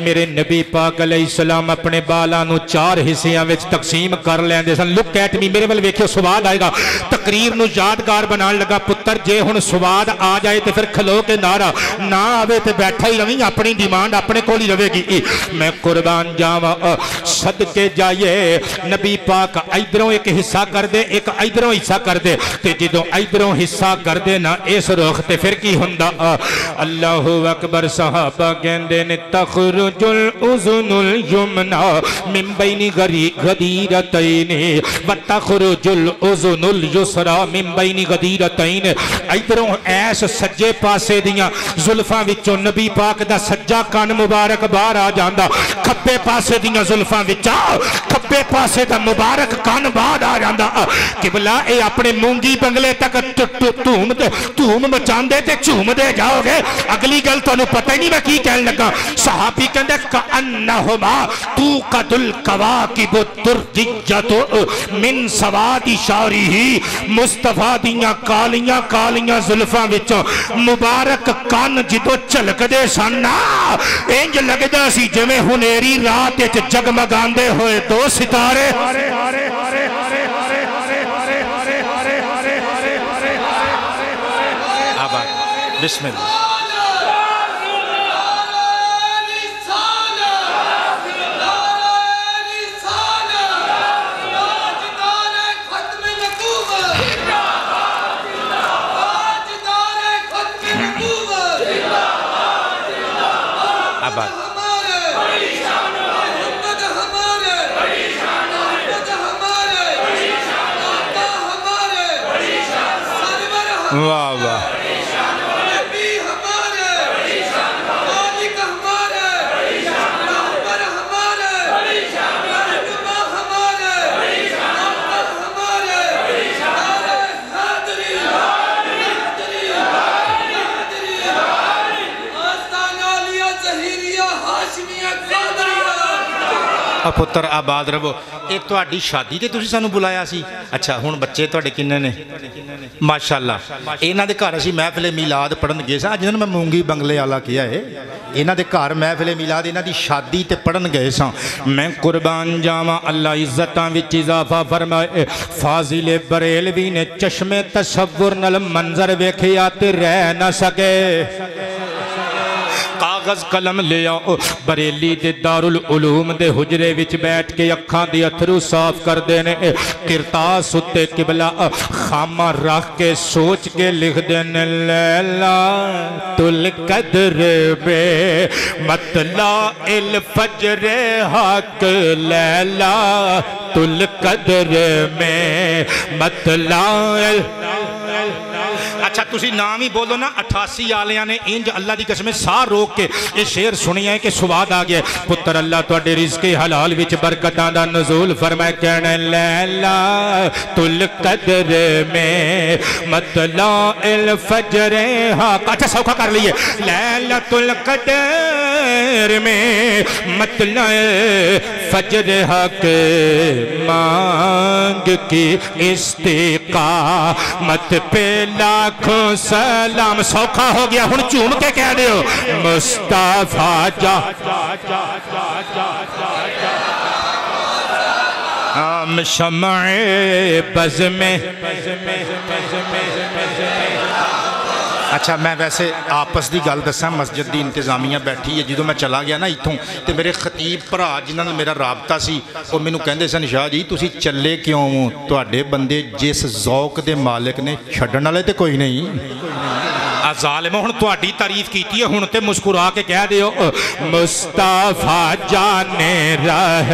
मेरे नबी पाक अलैहिस्सलाम अपने बालां नूं 4 हिस्सियां विच तकसीम कर लैंदे सन लुक एट मी मेरे वाल वेखियो स्वाद आएगा तकरीर नूं यादगार बनाने लगा पुत्र जे हुण स्वाद आ जाए तो फिर खलो के नारा ना आवे तो बैठा ही रही अपनी डिमांड अपने कोल ही रहेगी मैं कुर्बान जावां सदके जाइए नबी पाक इधरों एक हिस्सा कर दे एक इधरों हिस्सा कर दे ते जदों इधरों हिस्सा कर दे ना इस रुख ते फिर की हुंदा अल्लाहु अकबर सहाबा कहंदे ने तखरुजुल उज़ुनुल युमना मिन बैनी गदीरतैन व तखरुजुल उज़ुनुल युसरा मिन बैनी गदीरतैन इधरों ऐस सज्जे पासे दियां जुल्फां विचों नबी पाक दा सज्जा कान मुबारक बाहर आ जांदा खब्बे पासे दियां जुल्फां विचों खब्बे पासे दा मुबारक कान बाहर आ जांदा किबला ए अपने मूंगी बंगले तक धूम मचांदे ते झूमदे जाओगे अगली गल तुहानूं पता ही नहीं मैं की कहन लगा सहाबी कहंदे कअन्नहुमा तूक़दुल कवाकिबु तुरजियतु मिन सवादी शारिही मुस्तफा दियां कालियां कालियां जुल्फां विचों मुबारक कान जिदों झलकदे सन ना इंज लगदा सी जिवें हुनेरी रात विच जगमगांदे होए 2 सितारे बिस्मिल्लाह वाह वाह पुत्र आबाद रवो ये तुहाडी शादी ते तुसीं सानूं बुलाया सी अच्छा हुण बच्चे तुहाडे किन्ने ने माशाअल्लाह इन्हां दे घर असीं महफिले मिलाद पढ़न गए सां जिन्हां मैं मूंगी बंगले वाला किया है इन्हां दे घर महफिले मिलाद इन्हां दी शादी ते पढ़न गए सां मैं कुर्बान जावां अल्लाह इज्जतां विच इजाफा फरमाए फाजिल बरेलवी ने चश्मे तसव्वुर नाल मंजर वेखिया ते रह ना सके कागज़ कलम ले आओ। बरेली दे दारुल उलूम दे हुजरे विच बैठ के अखां दे अथरू साफ करदे ने। किरतास उत्ते किबला खामा रख के सोच के लिख देने लैला तुल कदर बे मतला इल फजरे हक लैला तुल कदर में मतला। अच्छा तुसी नाम ही बोलो ना। 88 आलिया ने इंज अल्लाह की कसम साह रोक के ये शेर सुनिया है कि स्वाद आ गया। पुत्र अल्लाह तुहाडे रिज़्क़े हलाल विच बरकतां दा नुज़ूल फरमाए। कहने लैला तुल कदर में मतला इल फजरे हक। अच्छा सौखा कर लिए। लैला तुल कदर में मतला फजर हक मांग की इस्तिक़ामत पे लाखों सलाम। सौखा हो गया हुण झूम के कह दो मुस्तफा जा हम शम्ए बज़ में। अच्छा मैं वैसे आपस की गल दसा मस्जिद की इंतजामिया बैठी है। जो मैं चला गया ना इतों तो मेरे खतीब भरा जिन्होंने मेरा राबता सी वो मैनू कहते सन शाह जी तुसी चले क्यों हो तुहाडे बंदे जिस ज़ौक दे मालिक ने छड्डण वाले तो कोई नहीं। ज़ालिम हुण तुहाडी तारीफ की है हुण ते मुस्कुरा के कह दिओ मुस्तफा जाने राह।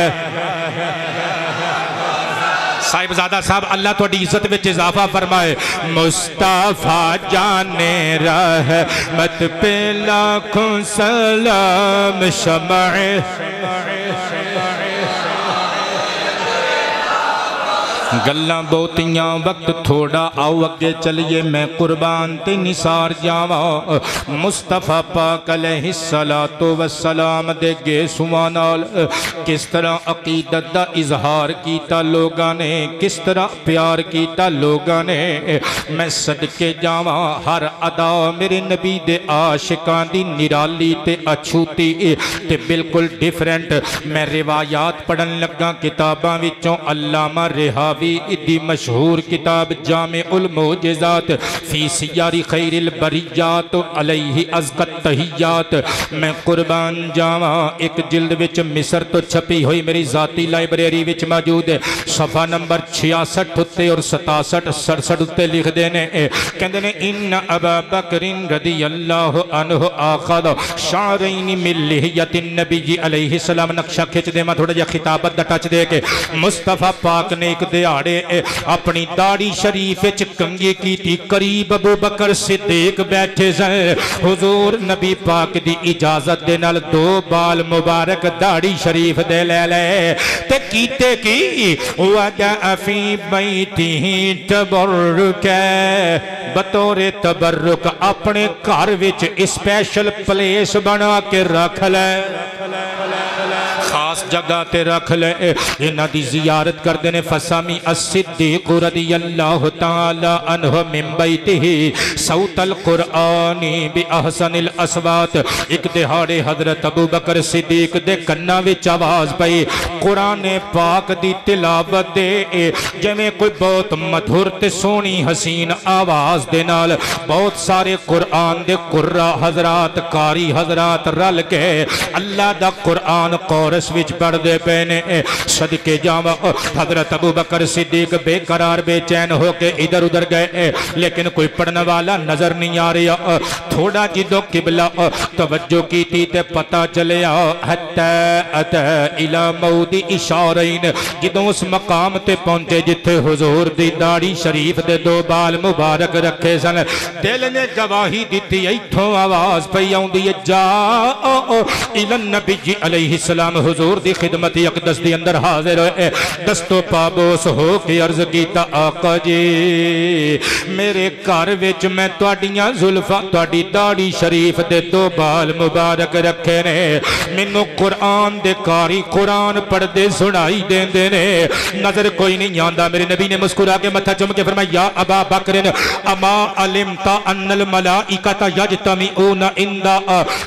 साहिबजादा साहब अल्लाह तुहाडी इज्जत विच इजाफा फरमाए। मुस्तफा जाने रहमत पे लाखों सलाम शम्ए। गल्लां बहुतियां वक्त थोड़ा आओ अगे चलिए मैं कुर्बान ते निसार जावा। मुस्तफा पाक अलैहिस्सलातो वस्सलाम दे गेसुआं नाल किस तरह अकीदत दा इजहार कीता लोगां ने, किस तरह प्यार कीता लोगां ने। मैं सदके जावा हर अदा मेरे नबी दे आशिकां दी निराली ते अछूती ते बिल्कुल डिफरेंट। मैं रिवायात पढ़न लगा किताबां विचों अल्लामा रिहावी इदी मशहूर किताब जामे उल मोजेजात फी सियारी खैरिल बरियात अलैहि अज़कत तहियात। मैं कुर्बान जावा एक जिल्द विच मिस्र तो छपी हुई मेरी जाती लाइब्रेरी विच मौजूद है। सफ़ा नंबर 66 उत्ते और 67 67 उत्ते लिखदे ने कहंदे ने इन्न अबा बकरिन रदियल्लाहु अन्हु आखद शारैन मिन लिहयतिन नबी अलैहि सलाम। नक्शा खिंच दे मैं थोड़ा जिहा खिताबत दा टच दे के। मुस्तफा पाक ने एक अपनी दाढ़ी शरीफ कंघी की करीब अबू बकर सिद्दीक बैठे सन। हुजूर नबी पाक दी इजाजत दे नाल दो बाल मुबारक दाढ़ी शरीफ दे ले ले ते कीते की वदा फी बैती तबरुक बतौरे तबरुक अपने घर विच स्पेशल प्लेस बना के रख ले, खास जगह ते रख ले। इन्हां दी जियारत करदे ने। फसामी अस्सिद्दीक रदियल्लाहु ताला अन्हु मिन बैतिही सौतल कुरआनी बि अहसनिल अस्वात। एक दिहाड़े हजरत अबू बकर सिद्दीक दे कन्ना विच आवाज पई कुरान पाक दी तिलावत दे। जिवें कोई बहुत मधुर ते सोहनी हसीन आवाज दे नाल बहुत सारे कुरान दे कुर्रा हजरात कारी हजरात रल के अल्लाह दा कुरान कोरस विच पढ़दे पे ने। सदके जावा हजरत अबू बकर सिद्दीक बेकरार बेचैन होके इधर उधर गए लेकिन कोई पढ़ने वाला नजर नहीं आ रहा। थोड़ा जिदो किबला तवज्जो की थी ते पता चलिया हत्ता अता इला मौदी इशारैन। जदों उस मकाम ते पहुंचे जिथे हुजूर दी दाढ़ी शरीफ दे दो बाल मुबारक रखे सन। दिल ने गवाही दी इथों आवाज पई आउंदी है जा इलन नबी जी अलैहि सलाम। हुजूर दी खिदमत अकदस दी अंदर हाजिर होए दस्तो पाबोस हो के अर्ज कीता आका जी मेरे घर विच मैं तुहाडियां जुल्फां तुहाडी दाढ़ी शरीफ दे दो बाल मुबारक रखे ने। मैनू कुरान दे कारी कुरान पढ़दे सुनाई देंदे ने नजर कोई नहीं आंदा। मेरे नबी ने मुस्कुरा के मत्था चुम के फरमाया या अबा बकर अमा अलिमता अन्नल मलाइकता यजतमीऊना इंदा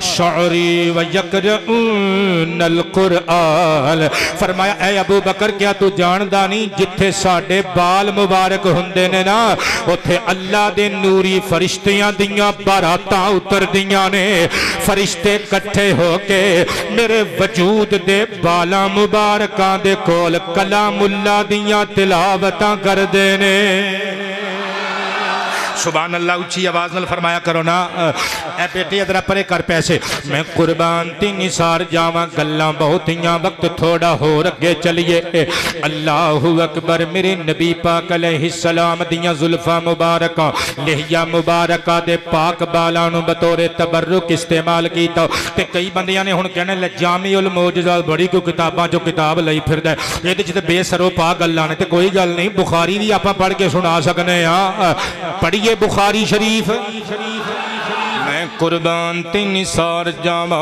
शअरी व यक़रऊनल कुरआन बाल। फरमाया ऐ अबू बकर क्या तू जानदा नहीं जिथे साडे बाल मुबारक हुंदे ने ना उथे अल्लाह दे नूरी फरिश्तियां दियां बारातां उतरदियां ने। फरिश्ते इकट्ठे होके मेरे वजूद दे बालां मुबारकां दे कोल कलामुल्लाह दियां तिलावतां करदे ने। सुभान अल्लाह, उच्ची आवाज नाल फरमाया करो ना ए बेटी अदरा परे कर पैसे। मैं कुर्बान ती निसार जावां गल्लां बहुतियां वक्त थोड़ा होर अगे चलिए। अल्लाहु अकबर। मेरे नबी पाक अलैहिस्सलाम दियां जुल्फां मुबारकां लिहिया मुबारका दे पाक बालां नूं बतौरे तबर्रुक इस्तेमाल कीता। ते कई बंदियां ने हुण कहने ले जामिउल मौजज़ात बड़ी कोई किताबां चों किताब लई फिरदा इहदे च ते बेसरो पा गल्लां ने। ते कोई गल नहीं, बुखारी भी आपां पढ़ के सुना सकने आ। पढ़िए बुखारी शरीफ। मैं कुर्बान ते निसार जावा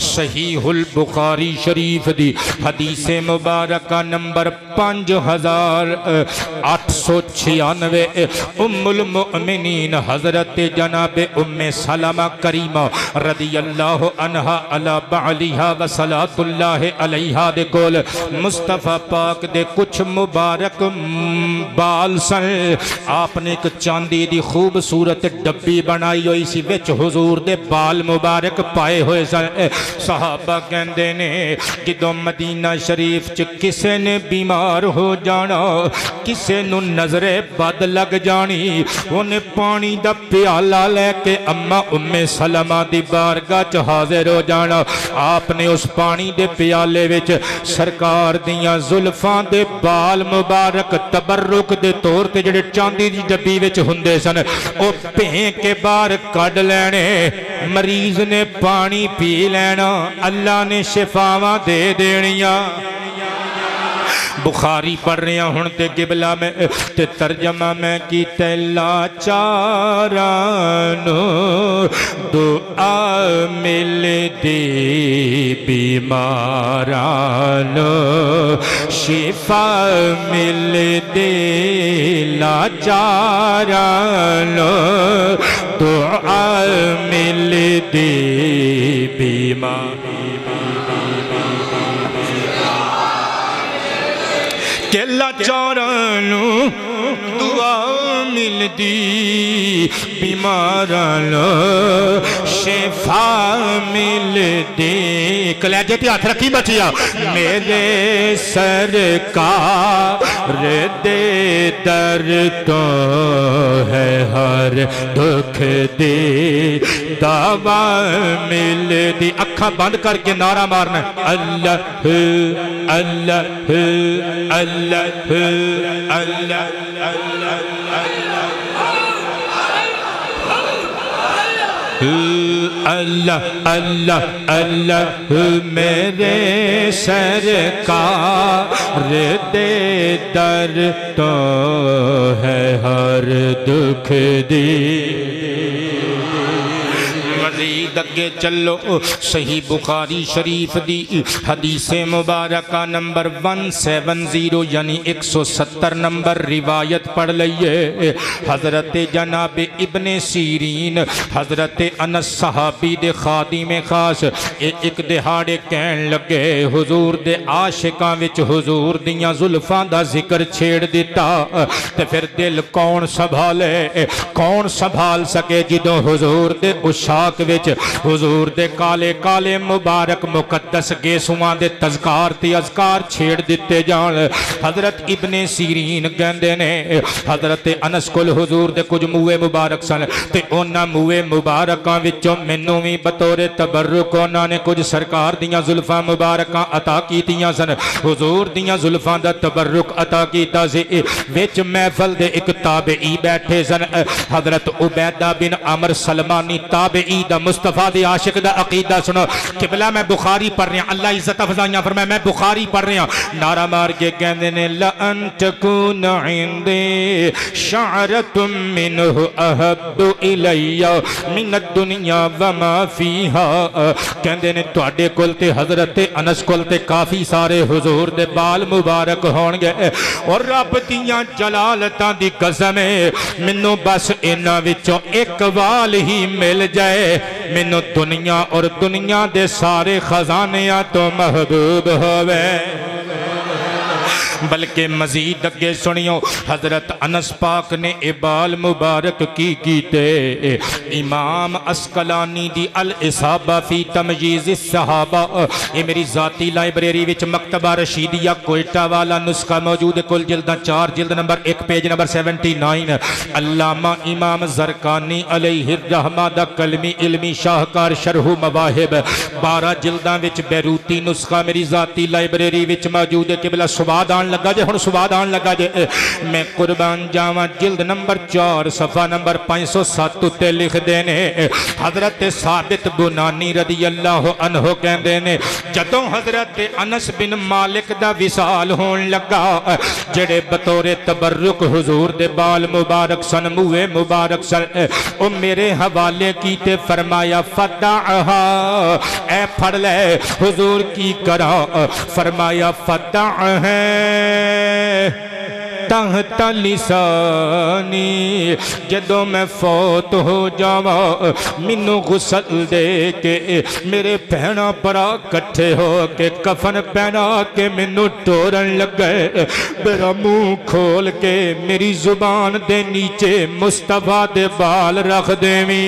सहीहुल बुखारी शरीफ दी हदीसे मुबारका नंबर 5896। उम्मुल मुमिनीन हजरत जनाब उम्मे सलमा करीमा रदी अल्लाह अन्हा अला बालिहा व सलातुल्लाह अलैहा दे कोल मुस्तफा पाक दे कुछ मुबारक बाल सन। आपने एक चांदी दी खूबसूरत डब्बी बनाई हुई सी, विच हुजूर दे बाल मुबारक पाए हुए सन। सहाबा कहंदे ने जदों मदीना शरीफ च किसे ने बीमार हो जाना, किसे नूं नजरे बद लग जानी, उन्हें पानी दा प्याला लेके अम्मा उम्मे सलमा दी बारगाह च हाजिर हो जाना। आपने उस पानी दे प्याले विच सरकार दियां जुल्फां दे बाल मुबारक तबर्रुक दे तौर ते जिहड़े चांदी दी डब्बी विच हुंदे सन ओ भें के बाहर कढ लेने। मरीज ने पानी पी लेना, अल्लाह ने शिफावां दे देनियां। बुखारी पढ़ रहे हूँ ते गिबला में ते तर्जमा में की लाचारानो दुआ मिल दे बीमारानो शिफा मिल दे लाचारानो दुआ मिल दे बीमार के लाचारानू दुआ मिलदी बीमारानू शिफा मिलदी। कलेजे ते हाथ रखी बचिया। मेरे सरकार दे दर तो है हर दुख दे दवा मिलदी। अखा बंद करके नारा मारना अल्लाह अल्लाह अल्लाह अल्लाह अल्लाह अल्लाह अल्लाह मेरे सरकार दे दर तो है हर दुख दी। अगे चलो सही बुखारी शरीफ दी हदीसे मुबारका नंबर 170 यानी 170 नंबर रिवायत पढ़ लइए। हजरत जनाब इब्ने सीरीन हजरत अनस सहाबी दे खादिम खास एक दिहाड़े कहन लगे हुजूर दे आशिकां विच हुजूर दियां जुल्फां दा जिक्र छेड़ दिता ते फिर दिल कौन संभाले, कौन संभाल सके जिदों हुजूर दे उशाक विच हुजूर दे काले काले मुबारक मुकद्दस गेसुआं दे तज़कार ते अज़कार छेड़ दिते जान। हजरत इब्ने सीरीन कहंदे ने हजरत अनस कोल हुजूर दे कुछ मूए मुबारक सन ते उन्हां मूए मुबारकां विचों मैनूं भी बतौरे तबर्रुक उन्हां ने कुछ सरकार दियां जुल्फां मुबारकां अता कीतियां सन। हुजूर दियां जुल्फां दा तबर्रुक अता कीता सी। विच महफल दे एक ताबई बैठे सन हजरत उबैदा बिन अमर सलमानी ताबई दा मुस्तफा दे आशिक दा अकीदा सुनो। किबला मैं बुखारी पढ़ रहा, अल्लाह इज्जत अफजाइयां फरमाए मैं बुखारी पढ़ रहा। नारा नारा मार के कहते ने लन तकून इंदे शअरतुम मिनहु अहब्बु इलैया मिन दुनिया वमा फीहा। कहते ने तुहाडे कोल ते हज़रत अनस कोल ते काफ़ी सारे हुजूर दे बाल मुबारक होणगे और रब दियां जलालतां दी कसम है मैनू बस इन्हां विचों एक वाल ही मिल जाए मैनू दुनिया और दुनिया दे सारे खजानियां तो महबूब होवे। बल्कि मजीद अगे सुनियो हजरत अनस पाक ने इबाल मुबारक की कीते। इमाम अस्कलानी दी अल इसाबा फी तमयीज़ सहाबा ये मेरी जाती लाइब्रेरी विच मकतबा रशीदिया कोयटा वाला नुस्खा मौजूद है। कुल जिल्दां 4 जिल्द नंबर 1 पेज नंबर 79। अल्लामा इमाम ज़रकानी अलैहि रहमा दा कलमी इल्मी शाहकार शरहु मवाहिब 12 जिल्दां विच बैरूती नुस्खा मेरी जाती लाइब्रेरी विच मौजूद है। किबला सुबाद लगा जे हुण सुबाद आन लगा जे मैं कुर्बान जावा जिल्द नंबर 4 सफ़ा नंबर 507 उत्ते लिख देने हजरत साबित बुनानी रदी अल्लाह अन्हो कहंदे ने जदों हजरत अनस बिन मालिक दा विसाल होन लगा जेड़े बतौरे तबर्रुक हुजूर दे बाल मुबारक सन मुए मुबारक सन ओ मेरे हवाले कीते फरमाया फदाहा ए फड़ ले हुजूर की करा फरमाया फदा है तहत लिसानी जदों मैं फौत हो जावा मैनू गुसल दे के मेरे भैणा भरा कट्ठे हो के कफन पहना के मैनू टोरन लगे मेरा मुंह खोल के मेरी जुबान दे नीचे मुस्तफा दे बाल रख देवी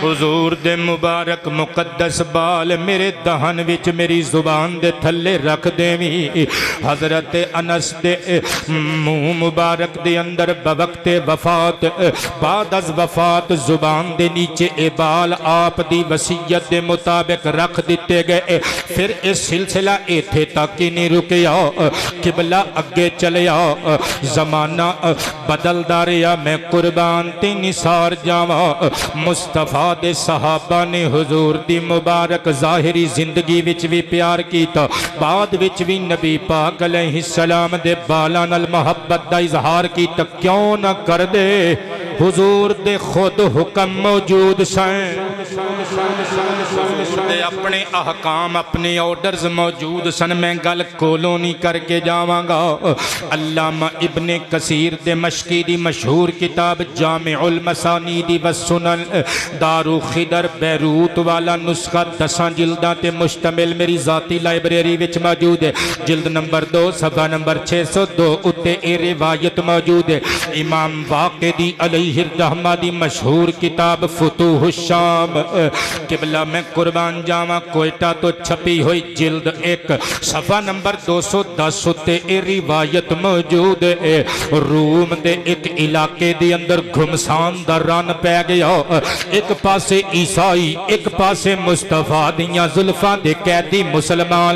हुजूर दे मुबारक मुकद्दस बाल मेरे दहन विच मेरी जुबान दे थल्ले रख देवी। हजरत अनस दे मुंह मुबारक दे अंदर बवक्ते वफात बाद अज वफात जुबान दे नीचे ए बाल आप दी वसीयत दे मुताबिक रख दिते गए। फिर ये सिलसिला इत्थे तक ही नहीं रुकिया किबला अगे चलिया जमाना बदलदा रहा मैं कुर्बान ते निसार जावा मुस्तफा दे सहाबा ने हुजूर दी मुबारक ज़ाहिरी जिंदगी विच भी प्यार कीता बाद विच भी नबी पाक अलैहिस्सलाम दे बालां नाल मोहब्बत दा इजहार कीता क्यों ना कर दे हुजूर दे खुद हुक्म मौजूद सन अपने अहकाम अपने ऑर्डर्स मौजूद सन। मैं गल कोलों नहीं करके जावांगा। अल्लामा इब्ने कसीर दे मशकी दी मशहूर किताब जामिउल मसानीदी व सुनन दारू खिदर बैरूत वाला नुस्खा 10 जिल्दां ते मुश्तमिल मेरी जाती लाइब्रेरी विच मौजूद है। जिल्द नंबर 2 सफ़ा नंबर 602 उत्ते ए रिवायत मौजूद है। इमाम वाक़िदी अलैहि रहमा दी मशहूर किताब फुतूहुश शाम किबला मैं कुर्बान जावा कोयटा तो छपी हुई जिल्द 1 सफ़ा नंबर 210 उत्ते ए रिवायत मौजूद है। रूम दे एक इलाके दे अंदर घुमसान दा रन पै गया। एक पासे ईसाई एक पासे मुस्तफा दियां जुल्फां दे कैदी मुसलमान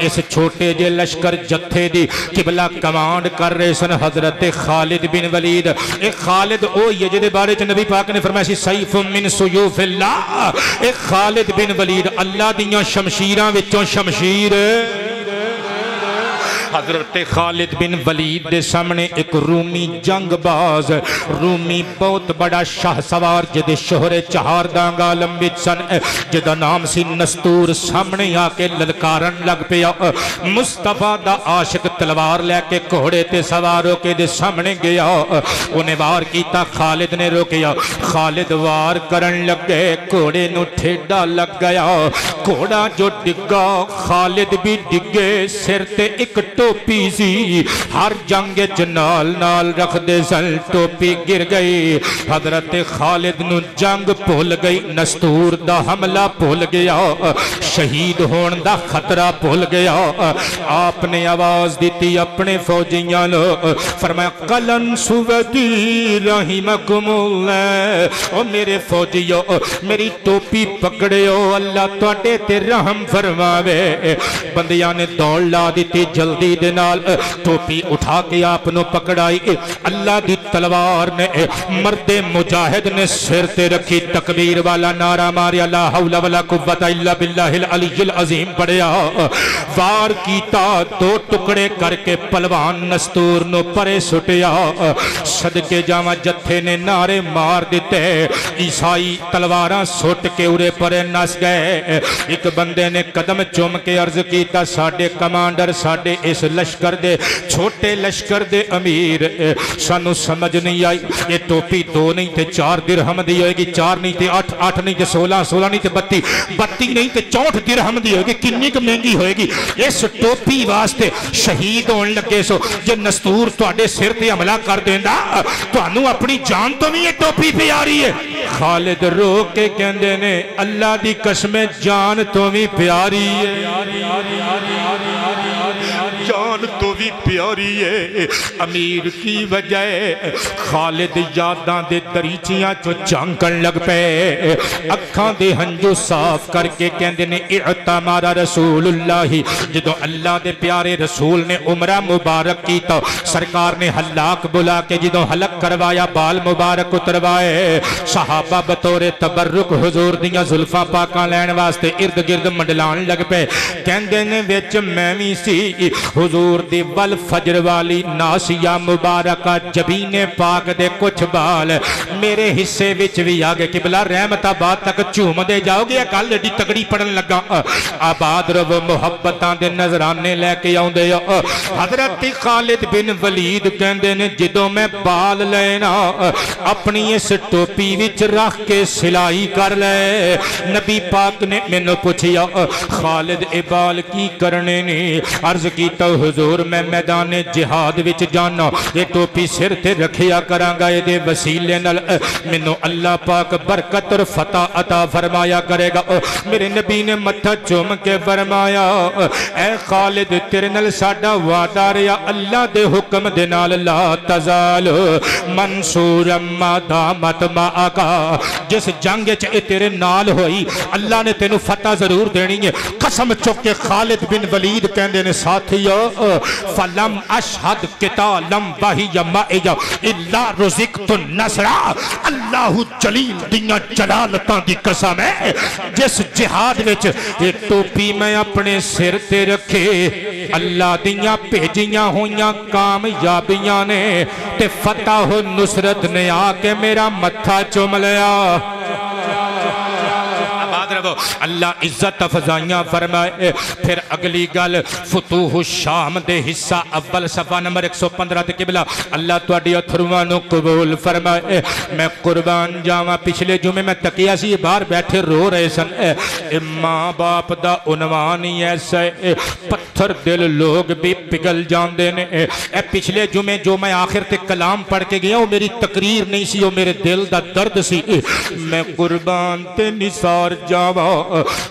इस छोटे जे लश्कर जत्थे दी किबला कमांड कर रहे सन हजरत खालिद बिन वलीद। एक खालिद ओ ये जिहदे बारे च नबी पाक ने फरमाया सी सैफुम मिन सुयूफिल्लाह एक खालिद बिन वलीद अल्लाह दियां शमशीरां विचों शमशीर। हजरत खालिद बिन वलीद के सामने एक रूमी जंगबाज रूमी बहुत बड़ा शाह सवार जिहदे शोहरे चहार दांगा लंबित सन जिहदा नाम सी नस्तूर सामने आके ललकारन लग पिया। मुस्तफा दा आशिक तलवार लैके घोड़े ते सवार होके दे सामने गया। उन्हें वार किया खालिद ने रोकिया। खालिद वार करन लगे घोड़े नूं ठेडा लग गया। घोड़ा जो डिग्गा खालिद भी डिगे। सिर ते एक टोपी सी हर जंग च नाल नाल रखदे सन टोपी गिर गई। हजरत खालिद नूं जंग भुल गई नस्तूर दा हमला भुल गया शहीद होने दा खतरा भुल गया। आपने आवाज दी अपने फौजियां लो फरमाया कलन सुवदी रहिमकुमुल्लाह ओ मेरे फौजियो मेरी टोपी पकड़ियो अल्लाह तुहाडे ते रहम फरमावे। बंदियां ने दौड़ ला दी जल्दी दे नाल टोपी उठा के आपनों पकड़ाई। अल्लाह दी तलवार ने मर्दे मुजाहिद ने सिर ते रखी, तकबीर वाला नारा मारिया, ला हौला वला कुव्वता इल्ला बिल्लाहिल अलीयिल अज़ीम पढ़िया, वार कीता, दो टुकड़े करके पलवान नस्तूर नो परे सुटिया। सदके जावा जत्थे ने नारे मार दिते, ईसाई तलवारां सुट के उरे परे नस गए। एक बंदे ने कदम चुम के अर्ज कीता, साडे कमांडर, साडे इस लश्कर दे छोटे लश्कर दे अमीर, सानू समझ नहीं आई, ये टोपी 2 नहीं ते 4 दिरहम दी होएगी, 4 नहीं ते 8, 8 नहीं ते 16, 16 नहीं ते 32, 32 नहीं ते 64 दिरहम दी होएगी, कितनी क महंगी होएगी। इस टोपी वास्ते शहीद होने लगे सो, जे नस्तूर तुहाडे सिर ते हमला कर देंदा, तुहानू अपनी जान तो भी ये टोपी प्यारी है। खालिद रो के कहंदे ने, अल्लाह दी कसम जान तो भी प्यारी है, जान तो भी प्यारी है। अमीर की वजह खालिद यादां दे दरीचियां चो झांकन लग पे, अखां दे हंजू साफ करके कहंदे ने, इअतमारा रसूलुल्लाह, जदों अल्लाह दे प्यारे रसूल ने उमरा मुबारक की तो सरकार ने हलाक बुला के जदों हलक करवाया, बाल मुबारक उतरवाए, सहाबा बतौरे तबर्रुक हुजूर दियां जुल्फां पाकां लैण वास्ते इर्द गिर्द मंडलान लग पे। कहंदे ने विच मैं भी सी, हुजूर दी वल फजर वाली नासिया मुबारका जबीने पाक दे कुछ बाल मेरे हिस्से विच भी आ गए। किबला रहमताबाद तक झूमदे जाओगे, गल एडी तगड़ी पढ़न लगा। आबाद रब मुहब्बतां दे नजराने लैके आउंदे। हजरत खालिद बिन वलीद कहंदे ने, जदों मैं बाल लेना अपनी इस टोपी विच रख के सिलाई कर ले। नबी पाक ने मैनू पूछिया, खालिद ए बाल की करने ने? अर्ज कीता, हुजूर मैं मैदान जिहाद विच जाना, ये टोपी सिर ते रखिया करांगा, ये वसीले नाल मैनू अल्लाह पाक बरकत और फतह अता फरमाया करेगा। मेरे नबी ने मत्था चुम के फरमाया, ऐ खालिद तेरे नाल साडा वादा रहा, अल्लाह दे हुक्म दे नाल, ला तजाल मंसूर मा दामत माका, जिस जंग च तेरे नाल होई अल्लाह ने तेनू फतह जरूर देनी है। कसम चुक के खालिद बिन वलीद कहंदे ने, साथियो फलम अशहद कितालम वहिया माइया इल्ला रुज़िक़तु नसरा, अल्लाहु जलील दियां जलालतां दी कसम है, जिस जिहाद विच ये टोपी मैं अपने सिर ते रखे, अल्लाह दियां भेजियां होइयां कामयाबियां ने ते फतह हो नुसरत ने आके मेरा मत्था चुम लिया। अल्लाह इज्जत अफजाइयां फरमाए। फिर अगली गल, फतूह शाम दे हिस्सा अव्वल सफा नंबर 115 ते किबला अल्लाह तुहाडी अथरुआं नूं कबूल फरमाए। मैं कुर्बान जावां, पिछले जुमे मैं तकिया सी, बाहर बैठे रो रहे सन। माँ बाप दा उनवान ही ऐसा है, पत्थर दिल लोग भी पिघल जाते ने। पिछले जुमे जो मैं आखिर ते कलाम पढ़ के गया, वो मेरी तकरीर नहीं सी, वो मेरे दिल दा दर्द सी। मैं कुर्बान ते निसार जावा,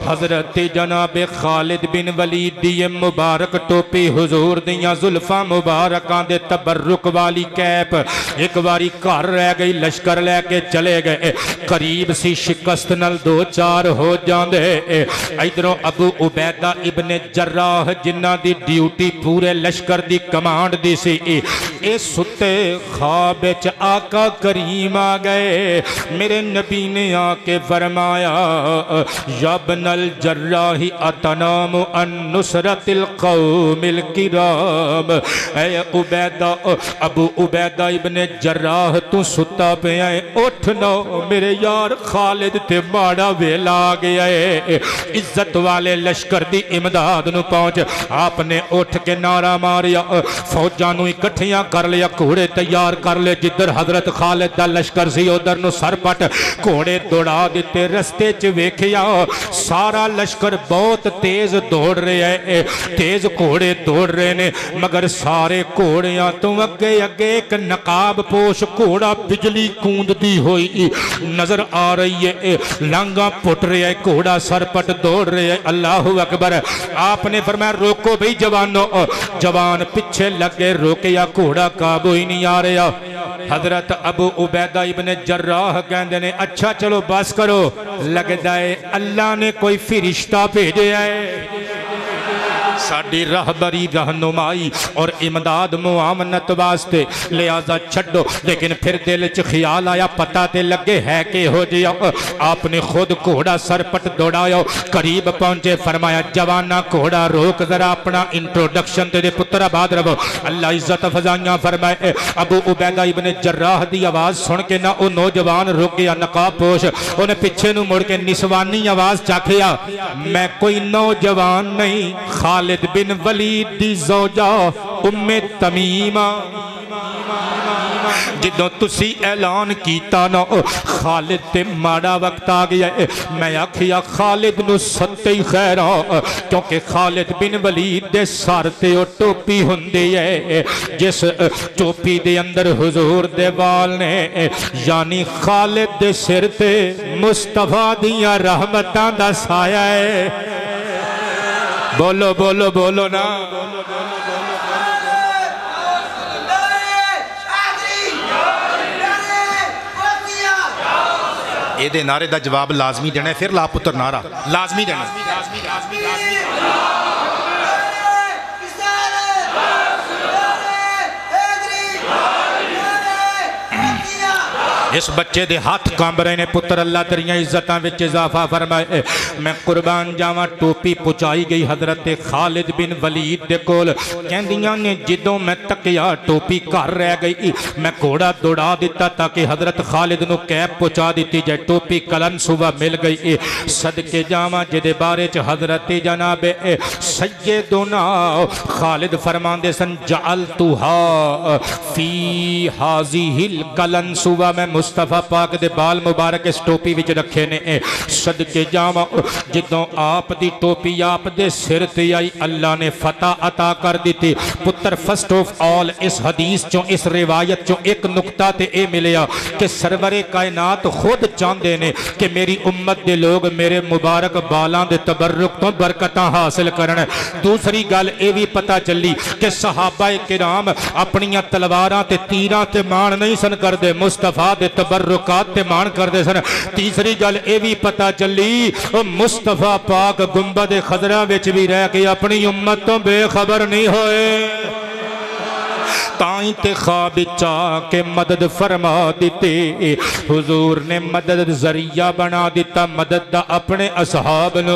हजरत जनाबे खालिद बिन वलीद दी मुबारक टोपी, हुजूर दियां जुल्फां मुबारकां दे तबर्रुक वाली कैप एक बारी घर रह गई, लश्कर लैके चले गए, करीब सी शिकस्त नल 2-4 हो जांदे। इधरों अबू उबैदा इब्ने जर्राह जिन्हां दी ड्यूटी पूरे लश्कर दी कमांड दी सी, ए सुते ख्वाब विच आका करीम आ गए। मेरे नबी ने आके फरमाया, यब्नल जर्राही अतनाम अन नुसरतिल कौमिल किराम। ऐ उबैदा, अबू उबैदा इब्ने जर्राह तू सुता पिया है, उठ ना मेरे यार खालिद ते माड़ा वेला आ गया है। इज्जत वाले लश्कर दी इमदाद नू पहुंच आपने उठ के नारा मारिया, फौजां नू इकट्ठियां कर लिया, घोड़े तैयार कर ले, जिधर हजरत खालिद दा लश्कर सी उधर नू सरपट घोड़े दौड़ा दिते। रस्ते च वेखिया सारा लश्कर बहुत तेज दौड़ रहा है, तेज घोड़े दौड़ रहे ने, मगर सारे घोड़ियां तो अगे अगे एक नकाब पोश घोड़ा बिजली कूंदती हुई नजर आ रही है, लांगा पुट रहा है, घोड़ा सरपट दौड़ रहा है। अल्लाह अकबर। आपने फरमाया, रोको भाई जवानों। जवान पीछे लगे, रोकिया, घोड़ा काबू ही नहीं आ रहा। हजरत अबू उबैदा इब्ने जर्राह कहते ने, अच्छा चलो बस करो, लगता है अल्लाह ने कोई फिरिश्ता भेजा है। साडी रहबरी रहनुमाई और इमदाद मुआवनत वास्ते लिहाजा छड्डो। लेकिन फिर दिल च ख्याल आया पता ते लगे है कि हो जिया। आपने खुद घोड़ा सरपट दौड़ाया, करीब पहुंचे, फरमाया जवाना घोड़ा रोक जरा, अपना इंट्रोडक्शन तेरे पुत्र आबाद रहो। अल्लाह इज्जत फजाइयां फरमाए। अबू उबैदा इब्ने जर्राह दी आवाज सुन के ना वो नौजवान रुक गया, नकाब पोश, उन्हें पीछे नु मुड़ के निसवानी आवाज चाखिया, मैं कोई नौजवान नहीं, खालिद बिन वलीद दी ज़ौजा उम्मे तमीमा। जिदों तुसी ऐलान कीता ना खालिद ते माड़ा वक्त आ गया। मैं आखिया खालिद नू सत्ते ही खैर, क्योंकि खालिद बिन वलीद दे सर ते ओ टोपी हुंदी है, जिस टोपी दे अंदर हुजूर दे वाल ने, यानी खालिद दे सिर ते मुस्तफा दियां रहमतां दा साया है। बोलो बोलो बोलो ना। ये नारे का जवाब लाजमी देना है, फिर ला पुत्र नारा लाजमी देना। इस बच्चे दे हाथ कंब रहे ने। पुत्र अल्लाह तेरिया इज्जतां विच इजाफा फरमाए। मैं कुर्बान जावां, टोपी पहुंचाई गई हजरत खालिद बिन वलीद दे कोल। कहंदियां ने जिदों मैं तकिया टोपी घर रह गई, मैं घोड़ा दौड़ा दिता ताकि हजरत खालिद नू कैप पहुंचा दी जाए। टोपी कलन सुबह मिल गई। सदके जावां जिहदे बारे च हजरत जनाब सैयदुना खालिद फरमांदे सन, जअलतुहा फी हाज़िहिल कलन सुबह, मैं मुस्तफा पाक दे बाल मुबारक इस टोपी विच रखे ने। सदके जावां जिदों आप दी टोपी आप दे सिर ते आई, अल्लाह ने फतह अता कर दी। पुत्र फर्स्ट ऑफ ऑल इस हदीस चों, इस रिवायत चों एक नुकता ते ए मिलिया कि सरवरे कायनात खुद चाहते ने कि मेरी उम्मत दे लोग मेरे मुबारक बालां दे तबर्रुक तो बरकतां हासिल करन। दूसरी गल ये भी पता चली कि सहाबा किराम अपनियां तलवारां ते तीरां ते मान नहीं सन करदे, मुस्तफा दे तबर्रुकात ते मान करदे सन। तीसरी गल ये भी पता चली मुस्तफा पाक गुंबद खजरा विच भी रह के अपनी उम्मत तो बेखबर नहीं होए। ताई ते ख्वाब चा के मदद फरमा दी। हुजूर ने मदद जरिया बना दिता, मदद दा अपने असहाब नु।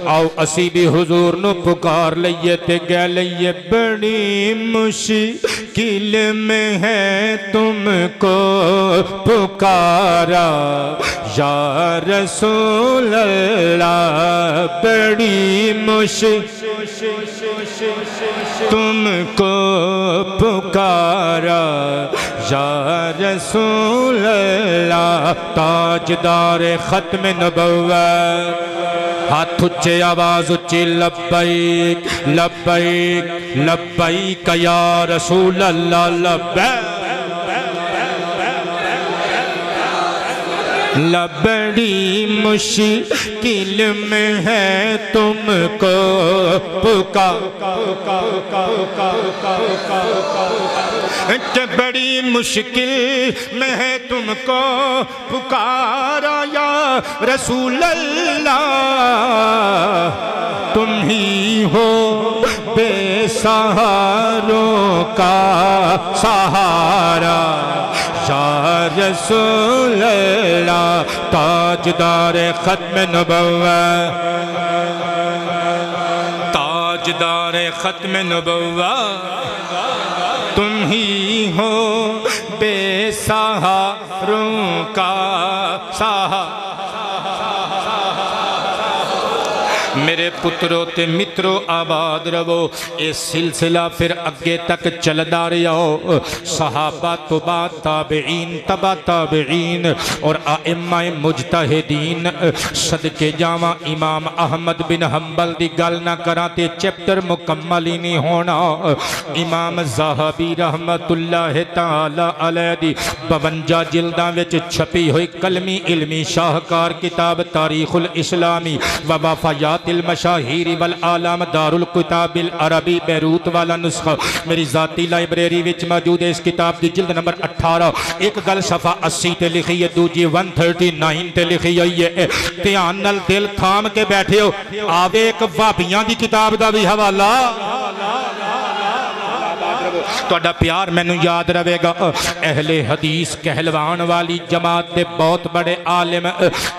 आओ असी भी हुजूर नु पुकार लईए ते कह लईए, बड़ी मुश्किल में है तुमको पुकारा या रसूल अल्लाह, बड़ी मुश्किल तुमको पुकारा या रसूल अल्लाह। ताजदार खत्म नबुव्वत, हाथ उच्चे आवाज उच्ची, लब्बैक लब्बैक लब्बैक या रसूल अल्लाह, लब्बैक। बड़ी मुश्किल में है तुमको बड़ी मुश्किल में है तुमको पुकारा या रसूल अल्लाह, तुम ही हो बेसहारों का सहारा या रसूल अल्लाह। ताजदार खत्म नबुव्वत, ताजदार खत्म नबुव्वत, तुम ही हो बेसहारों का सहारा। मेरे पुत्रों ते मित्रों आबाद रवो। ये सिलसिला फिर अगे तक चलता रहा। सहाबा तो बाद ताबईन, तबा ताबईन और आइम्माए मुजतहिदीन। सदके जावा इमाम अहमद बिन हंबल दी गल ना करा ते चैप्टर मुकम्मल ही नहीं होना। इमाम ज़हाबी रहमतुल्लाह तआला अलैह दी 52 जिल्दां विच छपी हुई कलमी इल्मी शाहकार किताब तारीखुल इस्लामी व वफायात रिवायातिल मशाहिर वल आलम दारुल किताबिल अरबी बैरूत वाला नुस्खा मेरी जाती लाइब्रेरी विच मौजूद है। इस किताब की जिल्द नंबर 18 एक गल सफ़ा 80 ते लिखी है, दूजी 139 ते लिखी हुई है। ध्यान नाल दिल थाम के बैठे हो, आवे एक वाबियां की किताब का भी हवाला। तुहाडा प्यार मैनू याद रहेगा। अहले हदीस कहलवान वाली जमात के बहुत बड़े आलिम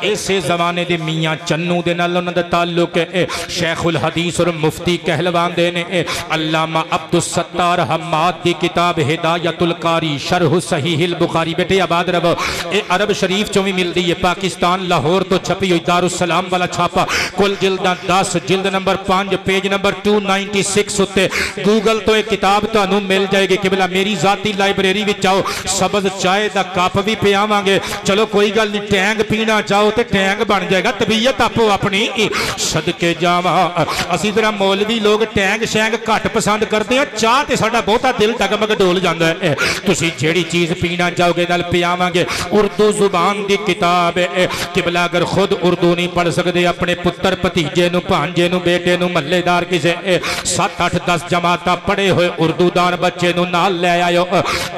इसे जमाने के मियाँ चन्नू दे नाल उन्हां दा ताल्लुक है। शेखुल हदीस और मुफ्ती कहलवांदे ने। अल्लामा अब्दुल सत्तार हम्माद की किताब हिदायतुल कारी शरह सहीहिल बुखारी बेटे आबाद रहो, ये अरब शरीफ चों भी मिलती है। पाकिस्तान लाहौर तो छपी हुई दारुसलाम वाला छापा, कुल जिल्दां 10, जिल्द नंबर 5 पेज नंबर 296 उत्ते गूगल तो एक किताब तुहानू मिल जाएगी। किबला मेरी जाती लाइब्रेरी में आओ, सबज चाय का कप भी पियावांगे। चलो कोई गल नहीं, टैंग पीना चाहो तो टैंग बन जाएगा। तबीयत आपो अपनी सदके जावा। असी जरा मौलवी लोग टैंग शैंग घट पसंद करते हैं, चाह तो साडा बहुता दिल डगमग डोल जाता है। तुसी जेड़ी चीज़ पीना चाहोगे नाल पियावांगे। उर्दू जुबान की किताब है। किबला अगर खुद उर्दू नहीं पढ़ सकते, अपने पुत्र भतीजे नू भांजे नू बेटे नू महल्लेदार किसे 7, 8, 10 जमाता पढ़े हुए उर्दूदान बच्चे नू नाल ले आयो।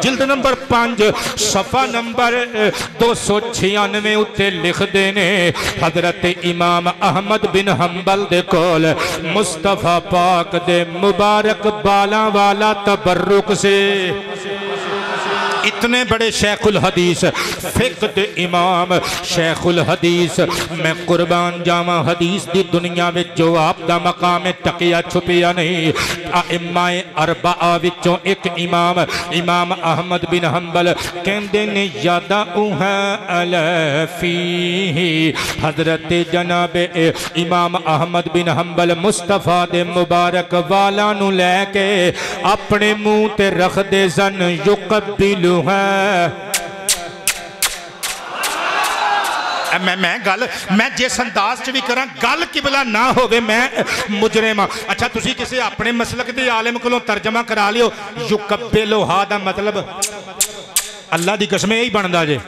जिल्द नंबर 5 सफ़ा नंबर 296 उत्ते लिखते ने, हजरत इमाम अहमद बिन हंबल दे कोल मुस्तफा पाक दे मुबारक बाला वाला तबर्रुक से इतने बड़े शेखुल हदीस फिक्र दे इमाम शेखुल हदीस, मैं कुर्बान जावा हदीस दी दुनिया में जो आपका मकाम टकिया छुपिया नहीं। इमाए अरबा विचों एक इमाम इमाम अहमद बिन हंबल कहते ने यादा अलफी हजरत जनाब इमाम अहमद बिन हंबल मुस्तफा दे मुबारक वाला नू लैके अपने मुंह ते रख दे सन युकबिलु है। मैं जिस अंदाज च भी करा गल किबला ना होवे मैं मुजरिम। अच्छा तुसी किसी अपने मसलक के आलिम कोलों तर्जमा करा लियो, युकबिलु हा दा मतलब अल्लाह की कसम यही बनता जे।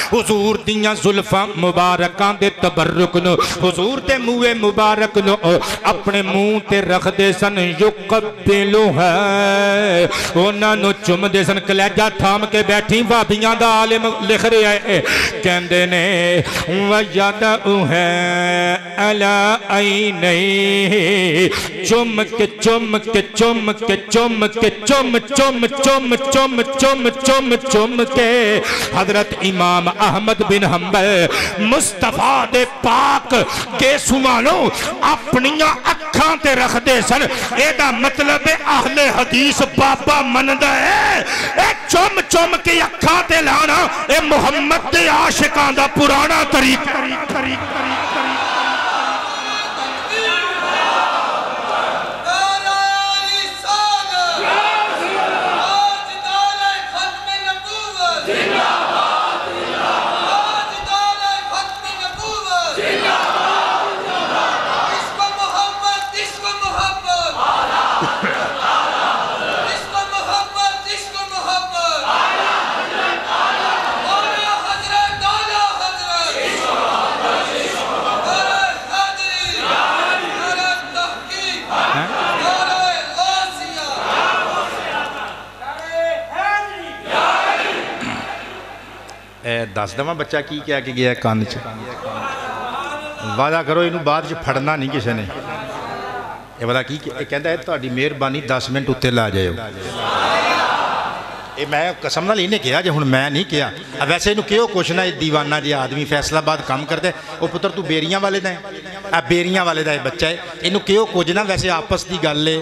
हुजूर दियां जुल्फां मुबारकां दे तबर्रुक नो हुजूर दे मुँहे मुबारक नो अपने मुंह ते रखदे सन। युकबिलु है उन्हां नू चुमदे सन। कलेजा थाम के बैठी भाबियां दा आलिम लिख रहा है, कहंदे ने वयादा है अला ऐनई चुम के चुम के चुम के चुम के चुम चुम चुम चुम चुम चुम चुम के हजरत इमाम अहमद बिन हंबल मुस्तफा दे पाक के सुमानो अपनिया अखां ते रखदे सन। एदा मतलब है अहले हदीस बाबा मनदा है ए चुम चुम के अखां ते लाना ए मुहम्मद दे आशिकां दा पुराना तरीका। दस दवा बच्चा की कह के गया कान च, वादा करो इनू बाद च फड़ना नहीं किसी ने। ये वाला की कहता है तुहाडी मेहरबानी 10 मिनट उत्ते ला जाओ। ये मैं कसम नाल इन्हें कहा जे हुण मैं नहीं कहा। वैसे इनू कहो कुछ ना, दीवाना जी आदमी फैसलाबाद काम करते। वो पुत्र तू बेरियां वाले दा है, बेरियां वाले दा बच्चा है, इनू कहो कुछ ना। वैसे आपस की गल है,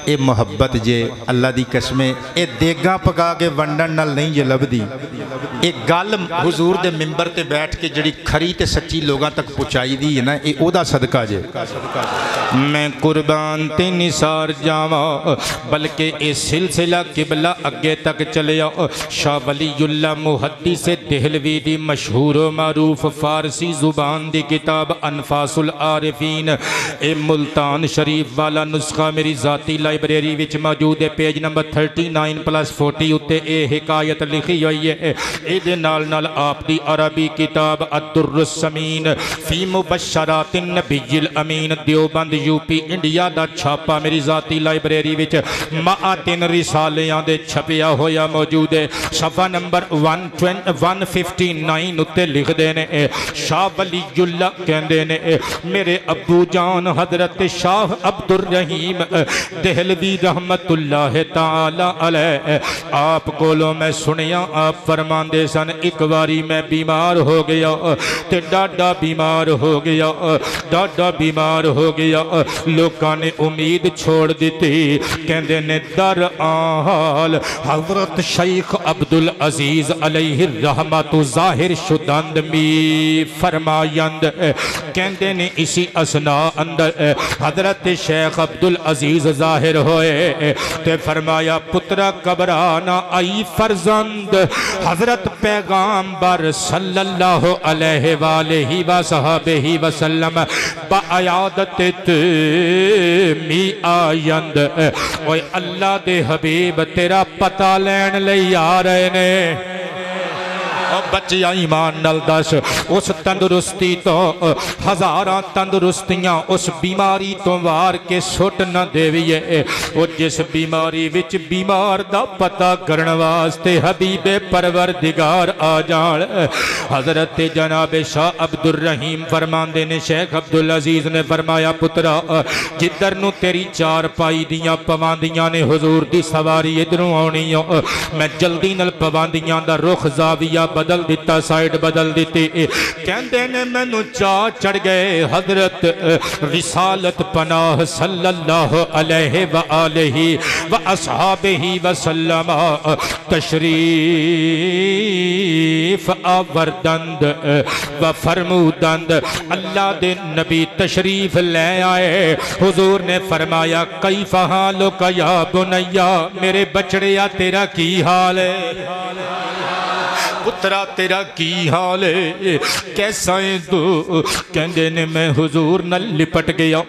ये मुहब्बत जे अल्लाह की कसमें ये देगा पका के वंडन नाल नहीं जे लभदी। एक गल हुजूर दे मिंबर ते बैठ के जिहड़ी खरी ते सच्ची लोगों तक पहुँचाई दी है ना, ये ओदा सदका जे। मैं कुर्बान ते निसार जावा, बल्कि ये सिलसिला किबला अगे तक चले आओ। शाह वलीउल्लाह मुहद्दिस देहलवी दी मशहूर मारूफ फारसी जुबान दी किताब अनफासुल आरिफीन ए मुल्तान शरीफ वाला नुस्खा मेरी जाती लाइब्रेरी विच मौजूद है। पेज नंबर 39+40 उत्ते ए हिकायत लिखी हुई है। इहदे नाल नाल आप दी अरबी किताब अद्दुर्रुस समीन फी मुबश्शरातिन नबील अमीन देवबंद यूपी इंडिया दा छापा मेरी जाती लाइब्रेरी विच मातिन रिसालियां दे छपिया होया मौजूद है। सफ़ा नंबर 159 उत्ते लिखदे ने शाह वलीउल्लाह कहंदे ने मेरे अब्बू जान हजरत शाह अब्दुर रहीम देहलवी रहमतुल्लाह ताला अलैह आप कोलों मैं सुनिया आप फरमांदे सन एक बारी मैं बीमार हो गया ते डाडा बीमार हो गया डाडा बीमार हो गया। लोगों ने उम्मीद छोड़ दी कहंदे ने दर आल हजरत शेख अब्दुल अजीज अलैहि रहमतु जाहिर शुदंद मी फरमायंद कहंदे ने इसी असना अंदर हजरत शेख अब्दुल अजीज जाहिर होए ते फरमाया पुत्रा घबराना आई फरजंद हजरत पैगंबर सल्लल्लाहु अलैहि वालैहि वसहबिहि वसल्लम बायादत मी आयंद ओए अल्लाह दे हबीब तेरा पता लैन लई आ रहे ने। बच्चिया ईमान नाल दस उस तंदुरुस्ती तो हज़ारां तंदुरुस्तियां उस बीमारी तो वार के सुट न देविए। और जिस बीमारी विच बीमार दा पता करने वास्ते हबीबे परवरदिगार आ जान। हजरत जनाब शाह अब्दुर रहीम फरमांदे ने शेख अब्दुल अजीज ने फरमाया पुत्रा जिधर नू तेरी चार पाई दियां पवांदियां ने हुजूर दी सवारी इधरों आउणी मैं जल्दी नाल पवांदियां दा रुख जाविया बदल दिता साइड बदल दी। कहंदे ने मैनू चा चढ़ गए हजरत रिसालत पनाह सल्लल्लाहु अलैहि व आलिहि व अस्हाबिहि वसल्लम तशरीफ आवरदंद व फरमूदंद अल्लाह दे नबी तशरीफ ले आए। हुजूर ने फरमाया कैफा हालुका या बुनैया मेरे बछड़िया तेरा की हाल है पुत्रा तेरा की हाल है कैसा है तू। कहंदे ने मैं हुजूर नाल लिपट गया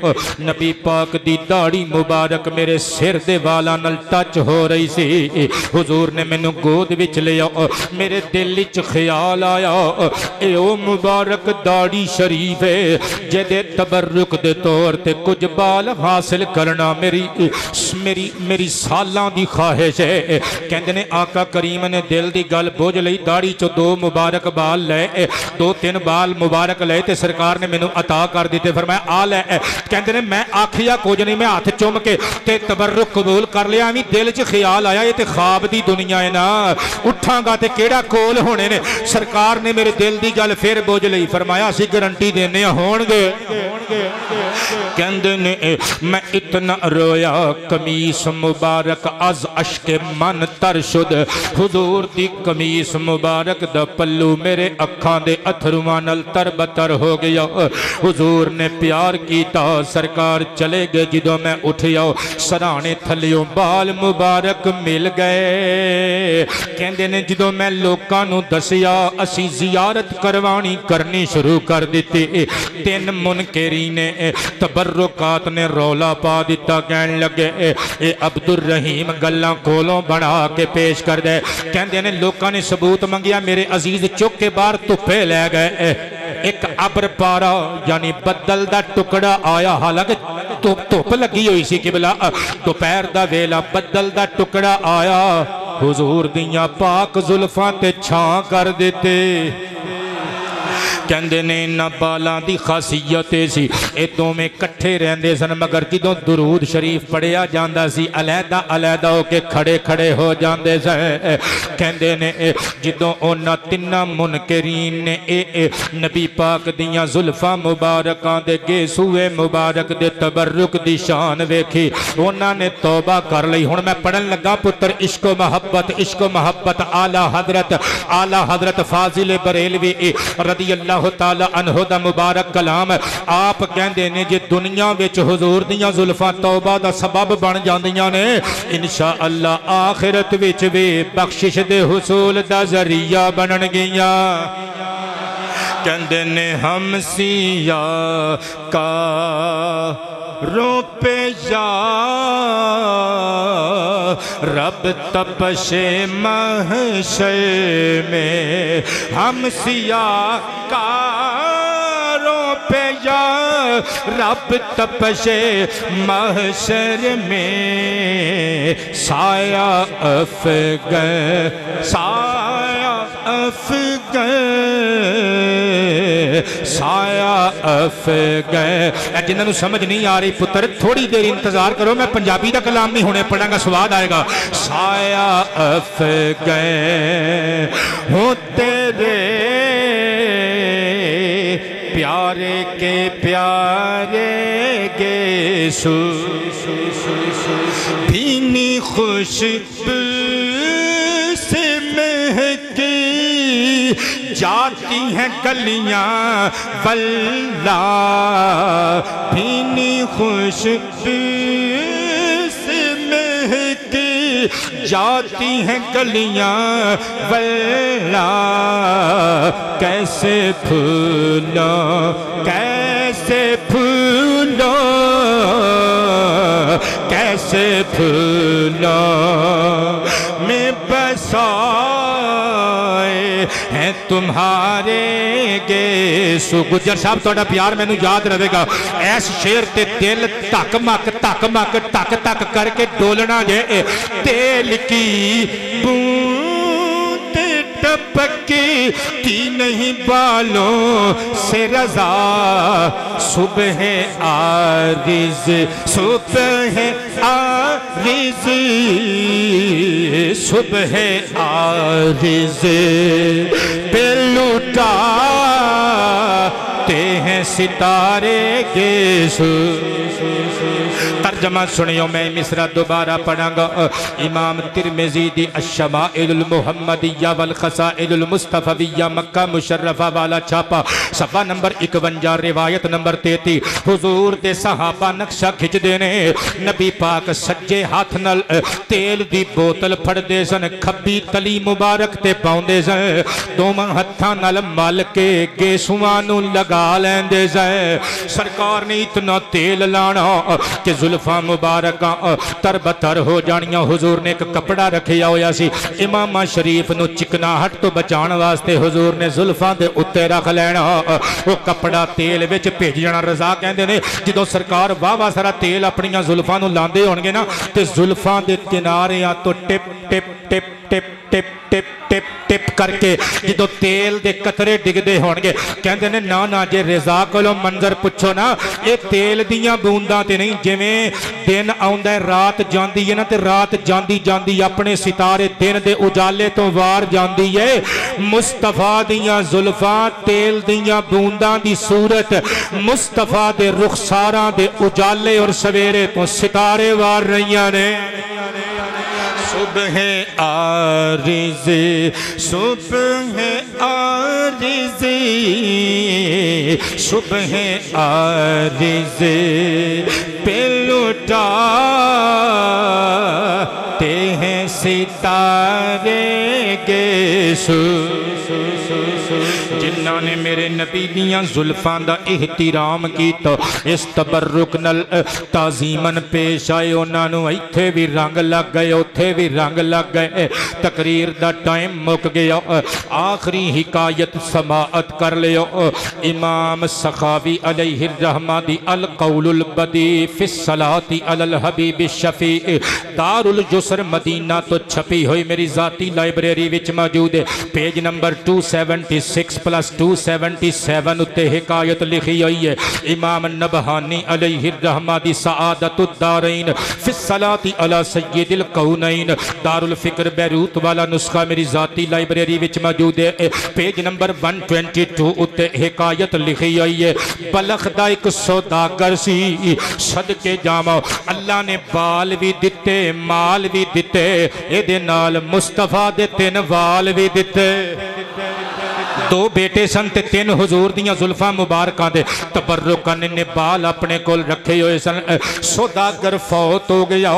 नबी पाक दी दाढ़ी मुबारक मेरे सिर दे वाला नाल टच हो रही सी। हुजूर ने मैनू गोद विच लिया मेरे दिल विच ख्याल आया ए ओ मुबारक दाढ़ी शरीफ है जिहदे तबरुक दे तौर ते कुछ बाल हासिल करना मेरी मेरी मेरी सालां दी ख्वाहिश है। कहंदे ने आका करीम ने दिल दी गल बोझ लई दाढ़ी चो दो मुबारक बाल ले दो तीन बाल मुबारक ले ते सरकार ने मैनू अता कर दिते। फिर मैं आ ले कहंदे ने मैं आखिया कुछ नहीं मैं हाथ चुम के ते तबरुक कबूल कर लिया। भी दिल च ख्याल आया ये ते ख्वाब दी दुनिया है ना उठांगा ते केड़ा कोल होने ने। सरकार ने मेरे दिल दी गल फिर बोझ लई फरमाया असीं गारंटी देने होणगे। कहंदे ने मैं इतना रोया कमीस मुबारक अज अश्के मन तरशुद हुजूर दी कमीस मुबारक दा पल्लू मेरे अखां दे अथरुआं नाल तरबतर हो गया। हुजूर ने प्यार कीता सरकार चले गए। जदों मैं उठिया सराणे थल्लियों बाल मुबारक मिल गए। कहंदे ने जदों मैं लोकां नूं दसिया असीं जियारत करवानी करनी शुरू कर दित्ती। तीन मुनकरी ने तबर्रुकात ने रौला पा दिता कहन लगे ए अब्दुल रहीम गल्लां कोलों बना के पेश कर दे। कहंदे ने लोकां ने सबूत मंगिया मेरे अजीज चुक के बाहर धुप्पे लै गए। एक अबर पारा यानी बदल दा टुकड़ा आया हालांकि धुप लगी हुई सी किबला दोपहर दा वेला बदल दा टुकड़ा आया हुजूर दियां पाक जुल्फां ते छां कर दिते। कहंदे ने इन्हां बालां दी खासियत सी ये दोवें कट्ठे रहंदे सन मगर जदों दुरूद शरीफ पढ़िया जांदा सी अलहदा अलहदा होके खड़े खड़े हो जांदे सन। कहंदे ने जदों उन्हां तिन्नां मुनकरीन ने नबी पाक दियां जुल्फां मुबारकां दे गेसूए मुबारक दे तबरुक दी शान वेखी उन्हां ने तौबा कर लई। हुण मैं पढ़न लगा पुत्र इश्क मोहब्बत आला हजरत फाजिल बरेलवी रदी अल्लाह अल्लाह ताला अन्हु दा मुबारक कलाम। आप कहंदे ने जे दुनिया विच हुजूर दियां जुल्फां तौबा दा सबब बन जांदियां ने, इंशा अल्लाह आखिरत विच भी बख्शिश दे हुसूल दा जरिया बननगियां। कहंदे ने हम सिया का रोपे जा रब तपशे महशर में, हम सिया का रोपे जा रब तपशे महशर में, साया अफगन साया अफगन साया अफगन। जिन्होंने समझ नहीं आ रही पुत्र थोड़ी देर इंतजार करो, मैं पंजाबी का कलाम नहीं होने पढ़ांगा, स्वाद आएगा। साया अफगन हो तेरे प्यारे के प्यारे गेसु, भीनी खुशबू से महकी जाती हैं गलियां वल्ला, भीनी खुशबू से महकी जाती हैं गलियां वल्ला, कैसे फूलों कैसे फूलों कैसे फूलों में बसाए हैं तुम्हारे गेसु। गुजर साहब थोड़ा प्यार मैनू याद रहेगा। ऐस शेर ते दिल तक मक टक टक करके डोलना जे, तेल की बूंद टपकी की नहीं बालों से रजा, सुबह आरिज़ सुबह आरिज़ सुबह आरिज़ पे लुटाते हैं सितारे गेसु। तर्जमा सुनियो, मैं मिसरा दोबारा पढ़ांगा। इमाम तिरमिज़ी दी अश्शमाइलुल मुहम्मदिया वल ख़साइलुल मुस्तफ़विया मक्का मुशर्रफा वाला छापा, सफ़ा नंबर 51, रिवायत नंबर 33। हुजूर दे सहाबा नक्शा खिंचदे ने, नबी पाक सज्जे हाथ नाल तेल दी बोतल फड़दे सन, खब्बी तली मुबारक ते पाउंदे सन, दोवां हत्थां नाल मल के गेसुआं नूं लगा लैंदे सन। सरकार ने इतना तेल लाना कि जुल्फां मुबारकां तरबतर हो जानियां। हुजूर ने एक कपड़ा रखिया होया सी, इमामा शरीफ नूं चिकनाहट तो बचाने वास्ते हुजूर ने जुल्फां दे उत्ते रख लेना, वो कपड़ा तेल विच भिज जाना। रज़ा कहंदे ने जदों सरकार वाह सारा तेल अपनियां जुल्फां नूं लांदे होणगे ना, ते जुल्फां दे किनारियां तो tip tip tip tip tip tip tip tip करके जो तेल दे कतरे डिगदे होणगे। कहंदे ने ना ना जे रज़ा कोलों मंजर पुछो ना, ये तेल दियां बूंदां ते नहीं, जिवें दिन आउंदा है रात जांदी है ना, ते रात जांदी जांदी अपने सितारे दिन दे उजाले तो वार जांदी है। मुस्तफा दियां जुल्फां तेल दियां बूंदां दी सूरत मुस्तफा दे रुखसारां दे उजाले और सवेरे तो सितारे वार रहियां ने। सुबह आरिज़ सुबह आरिज़ सुबह आरिज़ पे लुटाते हैं सितारे गेसु। जिन्हों ने मेरे नबी दियां जुल्फां दा एहतराम कीता, इस तबर्रुक नल ताजीमन पेश आए, उन्होंने इत्थे भी रंग लग गए उत्थे भी रंग लग गए। तकरीर दा टाइम मुक गया, आखिरी हिकायत समाअत कर लियो। इमाम सखावी अलैहि रहमा दी अल कौलुल बदी फिस सलाती अलल हबीब शफी दारुल जुसर मदीना तो छपी हुई मेरी जाती लाइब्रेरी विच मौजूद है। पेज नंबर 276+277 उत्ते हिकायत लिखी हुई है। इमाम नबहानी अलैहि रहमा दी सआदतुद दारैन फिस सलाती अला सय्यिदिल कौनैन दारुल फिक्र बैरूत वाला नुस्खा मेरी जाती लाइब्रेरी विच मौजूद है। पेज नंबर 122 उत्ते हिकायत लिखी हुई है। बलख दा एक सौदागर सी, सदके जावा अल्लाह ने बाल भी दिते माल भी दिते, एदे नाल मुस्तफा दे 3 वाल भी दिते। दो बेटे सन ते तीन हुजूर दियां जुल्फां मुबारकां दे तबर्रुकन ने बाल अपने कोल रखे हुए सन। सौदागर फौत हो गया,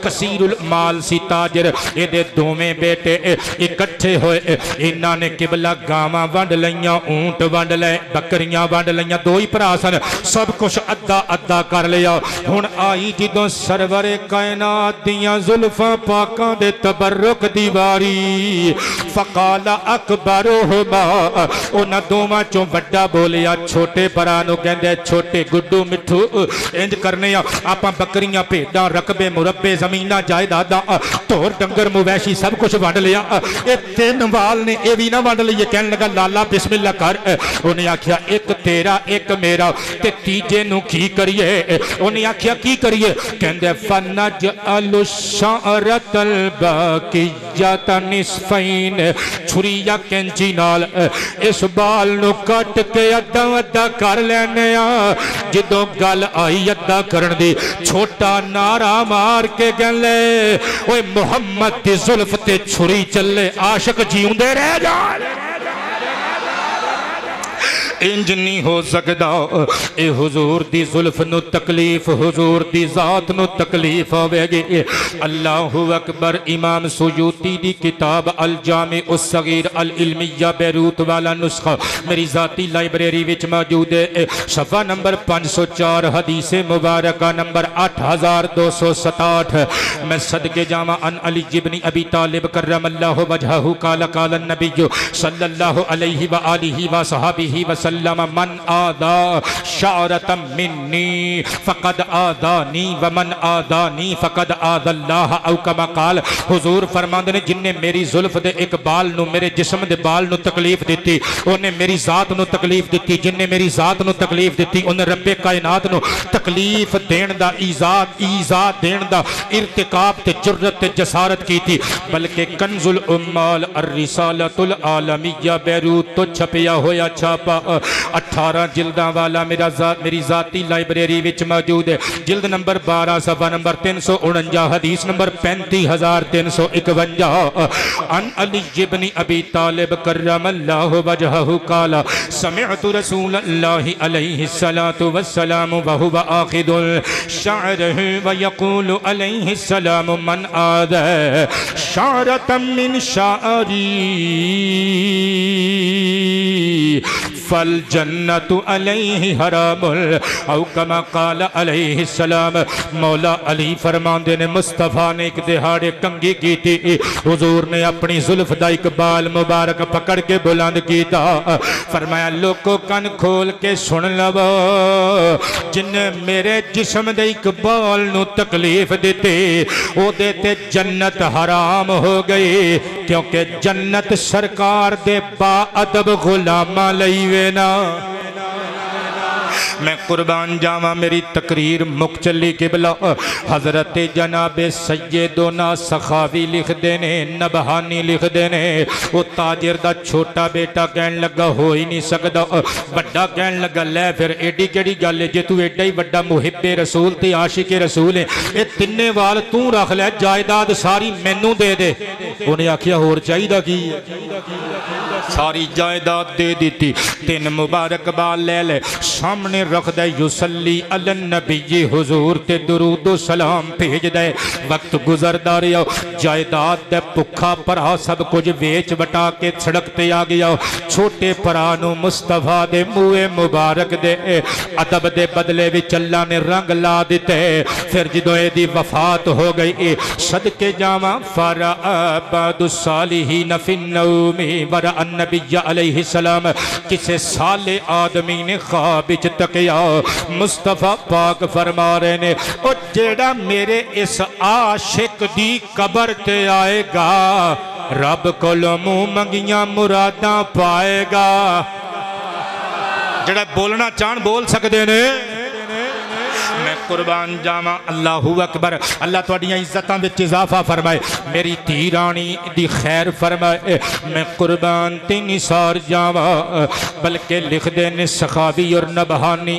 कसीरुल माल सी ताजर, ये दोवें बेटे इकट्ठे होए, इन्हां ने किबला गावां वंड लईयां, ऊंट वंड ले, बकरियां वंड लईयां, दो ही भरा सन, सब कुछ अद्धा अद्धा कर लिया। हुण आई जिदों सरवरे कायनात दियां जुल्फां पाकां दे तबर्रुक दी वारी, फकाला अकबरुहुमा, उन्हां दोवां चों वड्डा बोलिया छोटे भरा नूं कहंदे छोटे गुड्डू मिठू इंज करने आपां बकरियां भेडां रकबे मुरब्बे जमीनां जायदादां धोर डंगर मुवैशी सब कुछ वंड लिया। ये तीन वाल ने ये भी ना वंड लईए। कहने लगा लाला बिस्मिल्लाह कर। उन्हें आख्या एक तेरा एक मेरा ते तीजे नूं की करिए। उन्हें आख्या की करिए? कहंदे फनज अलु शअरतल बाकियत निस्फैन, छुरी या कैंची नाल इस बाल नूं कट के अद्धा अद्धा कर लैने आ। जदों गल आई अद्धा करन दी, छोटा नारा मार के गले ओए मुहम्मद दी जुल्फ ते छुरी चले, आशिक जीउंदे रह जाण। इंज नहीं हो सकता। ए हुजूर दी जुल्फ नूं तकलीफ, हुजूर दी जात नूं तकलीफ होवेगी। अल्लाहु अकबर। इमाम सुयूती दी किताब अल जामी उस सगीर अल इल्मिया बैरूत वाला नुस्खा मेरी जाती लाइब्रेरी विच मौजूद है। सफ़ा नंबर 504 हदीस मुबारका नंबर 8267। मैं सदके जावा अन अली इब्न अबी तालिब करमल्लाहु वजहहु काला काला नबी सल्लल्लाहु अलैहि व आलिहि व सहाबिहि व मन आदा शारतम मिन्नी फकद आदानी व मन आदानी फकद आदल्लाह औ कमा काल। हुजूर फरमांदे ने जिन्ने मेरी जुल्फ दे एक बाल नूं, मेरे जिस्म दे बाल नूं तकलीफ दिती, उन्हें मेरी जात नूं तकलीफ दिती। जिन्ने मेरी जात नूं तकलीफ दिती, उन्हें रब्बे कायनात नूं तकलीफ देण दा ईज़ा देण दा इर्तिकाब ते जुर्रत ते जसारत की थी। बल्कि कंजुल उम्माल अर रिसालतुल आलमिया बैरूत तो छपिया होया छापा 18 जिल्दां वाला मेरी जाती लाइब्रेरी विच मौजूद है। जिल्द नंबर 12 सफ़ा नंबर 349 हदीस नंबर 35351। अन अली इब्न अबी तालिब करमल्लाहु वजहहु काला समिअतु रसूलल्लाहि अलैहि सलातु वस्सलाम व हुवा आखिदुल शअरहु व यक़ूलु अलैहि सलाम मन आदा शअरतम मिन शअरी फल जन्नतु अलैहि हरामुल औ कमा काल अलैहि सलाम। मौला अली फरमांदे ने मुस्तफा ने एक दिहाड़े कंगी की थी। हुजूर ने अपनी जुल्फ दा एक बाल मुबारक पकड़ के बुलंद कीता। फरमाया लोगों कन खोल के सुन लवो, जिन्ने मेरे जिस्म दे एक बाल नूं तकलीफ दिती ओदे ते जन्नत हराम हो गई, क्योंकि जन्नत सरकार दे बाअदब गुलामां लई ना। मैं कुर्बान जावा, मेरी तकरीर मुक चली किबला। हजरत जनाबे सैयदोना सखावी लिखते ने, नबहानी लिखते ने, वो ताजिर दा छोटा बेटा कहन लगा हो ही नहीं सकता। बड़ा कहन लगा लै फिर एडी केड़ी गल है, जे तू एडा ही बड़ा मुहिब्बे रसूल ते आशिके रसूल है, ये तिन्ने वाल तू रख लै, जायदाद सारी मैनू दे दे। उन्हें आखिया होर चाहिदा की? सारी जायदाद दे दी। तीन मुबारक बाल ले ले, सामने रख दे, युसल्ली अलन नबी हुजूर ते दुरूदो सलाम भेज दे। वक्त गुजरदा रहा, जायदाद दे भुखा भरा सब कुछ वेच वटा के सड़क ते आ गया। छोटे भरा नूं मुस्तफा दे मूहे मुबारक दे अदब दे बदले विच अल्लाह ने रंग ला दिते। फिर जदों इहदी वफात हो गई, सदके जावां फरअबादु सालिहीन फिन्नौमी वरा नबी अलैहि सलाम, किसे साले आदमी ने ख्वाब विच तकिया, मुस्तफा पाक फरमा रहे ने ओ जेड़ा मेरे इस आशिक दी कबर ते आएगा, रब कोलों मुंह मंगियां मुरादां पाएगा। जेड़ा बोलना चाहन बोल सकते ने। मैं कुर्बान जावा। अल्लाहू अकबर। अल्लाह तुहाडियां इज्जतां विच इजाफा फरमाए, मेरी धी रानी दी खैर फरमाए। मैं कुर्बान ते निसार जावा। बल्कि लिखदे ने सखावी और नबहानी,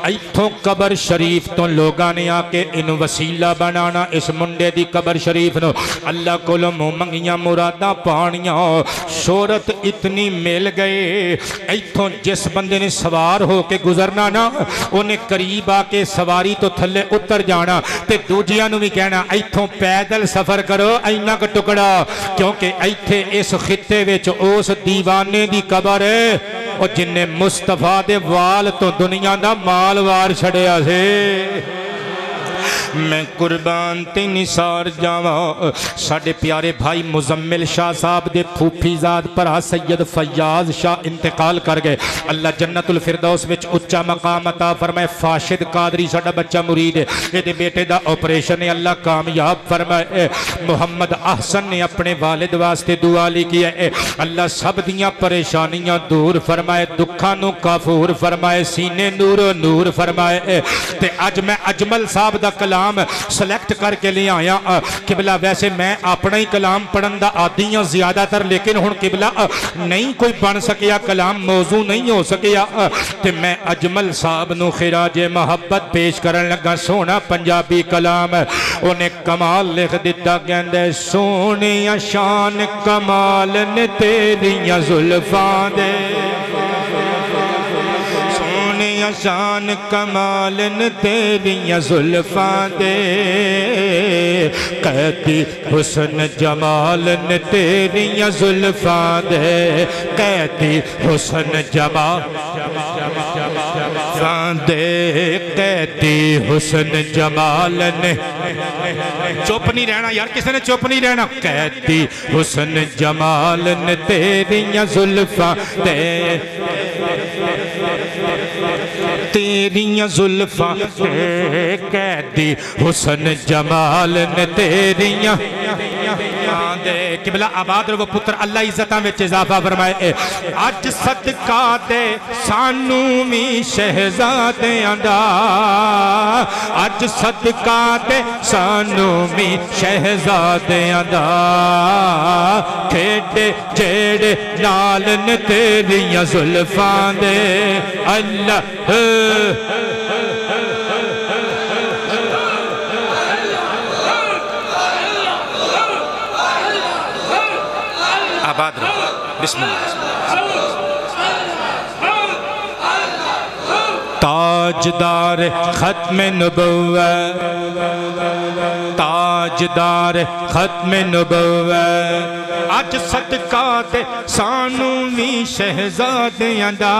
इत्थों कबर शरीफ तो लोगों ने आके इन वसीला बनाना इस मुंडे दी कबर शरीफ नो अल्लाह कोलों मंगियां मुरादां पानियां। शोहरत इतनी मिल गए, इत्थों जिस बंदे ने सवार हो के गुजरना ना, उन्हें करीब आके सवारी तो थले उतर जाना ते दूजियां नूं भी कहना इत्थों पैदल सफर करो इन्ना क टुकड़ा, क्योंकि इत्थे इस खित्ते विच उस दीवाने दी कबर है और जिन्हें मुस्तफा दे वाल तो दुनिया दा माल वार छड़िया से। मैं कुर्बान ते निसार जावा। साडे प्यारे भाई मुजम्मिल शाह साहब दे फूफीजाद भरा सैयद फयाज शाह इंतकाल कर गए। अल्लाह जन्नतुल फिरदौस विच उच्चा मकाम अता फरमाए। फाशिद कादरी साडा बच्चा मुरीद है, इहदे बेटे दा ऑपरेशन है, अल्लाह कामयाब फरमाए। मोहम्मद अहसन ने अपने वालिद वास्ते दुआ लिखी है, अल्लाह सब दियां परेशानियां दूर फरमाए, दुखां नूं काफूर फरमाए, सीने नूरो नूर फरमाए। ते अज मैं अजमल साहब दा कलाम सिलेक्ट करके ले आया। किबला वैसे मैं अपना ही कलाम पढ़न दा आदी हाँ ज्यादातर, लेकिन हुण किबला नहीं कोई बन सकिया, कलाम मौजू नहीं हो सकिया, ते मैं अजमल साहब नूं खिराजे मोहब्बत पेश करन लगा। सोहना पंजाबी कलाम उन्हें कमाल लिख दिता, कहंदे सोहणे शान कमाल ने तेरियां जुल्फां दे, शान कमाल न तेरियां जुल्फां दे, कहती हुस्न जमाल न तेरियां जुल्फां दे, कहती हुस्न जमाल दे, कहती हुस्न जमाल ने। चुप नहीं रहना यार, किसी ने चुप नहीं रहना। कहती हुस्न जमाल न तेरियां जुल्फां दे, तेरियां जुल्फां कहती हुस्न जमाल ने तेरियां दे। किबला आबाद रहो पुत्र, अल्लाह इज्जतां विच इजाफा फरमाए। अज सदका दे सानू भी शहजादियां दा, अज सदका दे सानू भी शहजादियां दा, खेडे जेड़े नाल ने तेरियां जुल्फां दे। अल्लाह आबाद रहो। बिस्मिल्लाह। ताजदार खत्म नबुव्वत, ताजदार खत्म नबुव्वत, अज सदका दे सानू भी शहजादियां दा,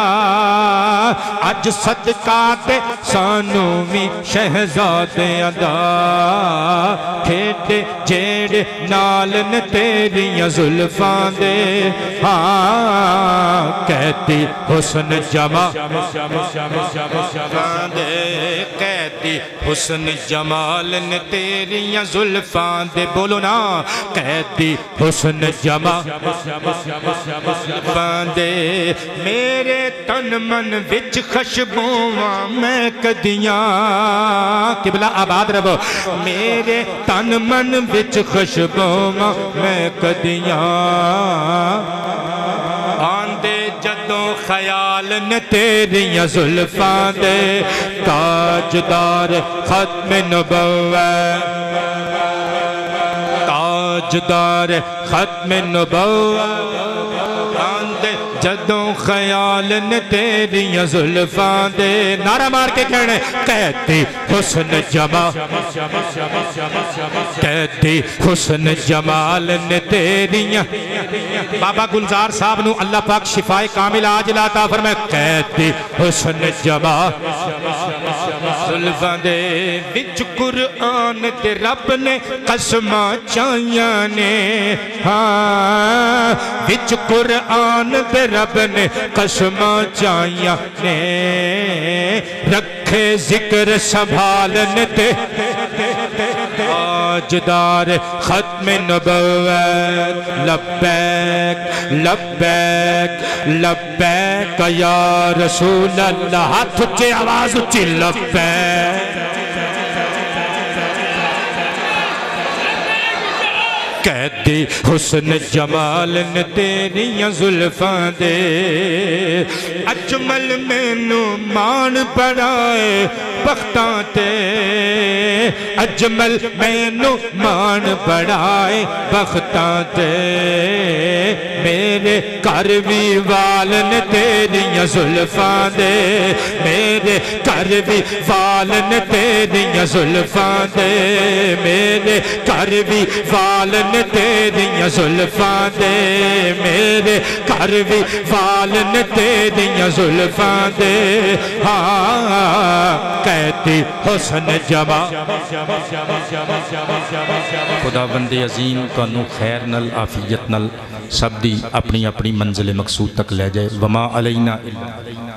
अज सदका दे सानू भी शहजादियां दा, खेडे जेड़े नाल न तेरियां जुल्फां दे। हाँ कहती हुस्न जमाल दे, कहती हुस्न जमाल न तेरियां जुल्फां दे। बोलो ना, कहती हुस्न जमाल दे। मेरे तन मन विच खुशबूआं मैं कदियां, किबला आबाद रहो। मेरे तन मन विच खुशबूआं मैं कदियां, आंदे जदों ख्याल न तेरियां जुल्फां दे। ताजदार खत्म नबुव्वत, ताजदार खत्म नबुव्वत, आंदे जदों ख्याल न तेरियां जुल्फां दे। नारा मार के कहने, कहती हुस्न जमाल, कहती हुस्न जमाल न तेरियां। बाबा गुलजार साहब नू अल्लाह पाक शिफाए कामिल आज लाता फरमाए, कहती हुस्न जमाल जुल्फां दे। विच कुरआन ते रब ने कसमां चाहियां ने, हाँ विच कुरआन ते रब ने कसमां चाहियां ने, रखे जिक्र संभालन ते ताजदार खत्म नबुव्वत। लब्बैक लब्बैक लब्बैक या रसूल अल्लाह। हाथ उच्चे, आवाज उच्ची। लब्बैक कहती हुस्न जमाल ने तेरियां जुल्फां दे अजमल मैनू मान बनाए बख्तां ते अजमल मैनू मान बनाए बख्तां ते मेरे घर भी वाल ने तेरियां जुल्फां दे मेरे घर भी वाल ने तेरियां जुल्फां दे मेरे घर भी वाल ने तेरियां जुल्फां दे मेरे घर भी वाल ने तेरियां जुल्फां दे हाँ कहती हुस्न जमा खुदा बंदे अजीम तुहानू खैर नल आफियत नल सब दी अपनी अपनी मंजिल मकसूद तक ले जाए वमा अलैना इल्ला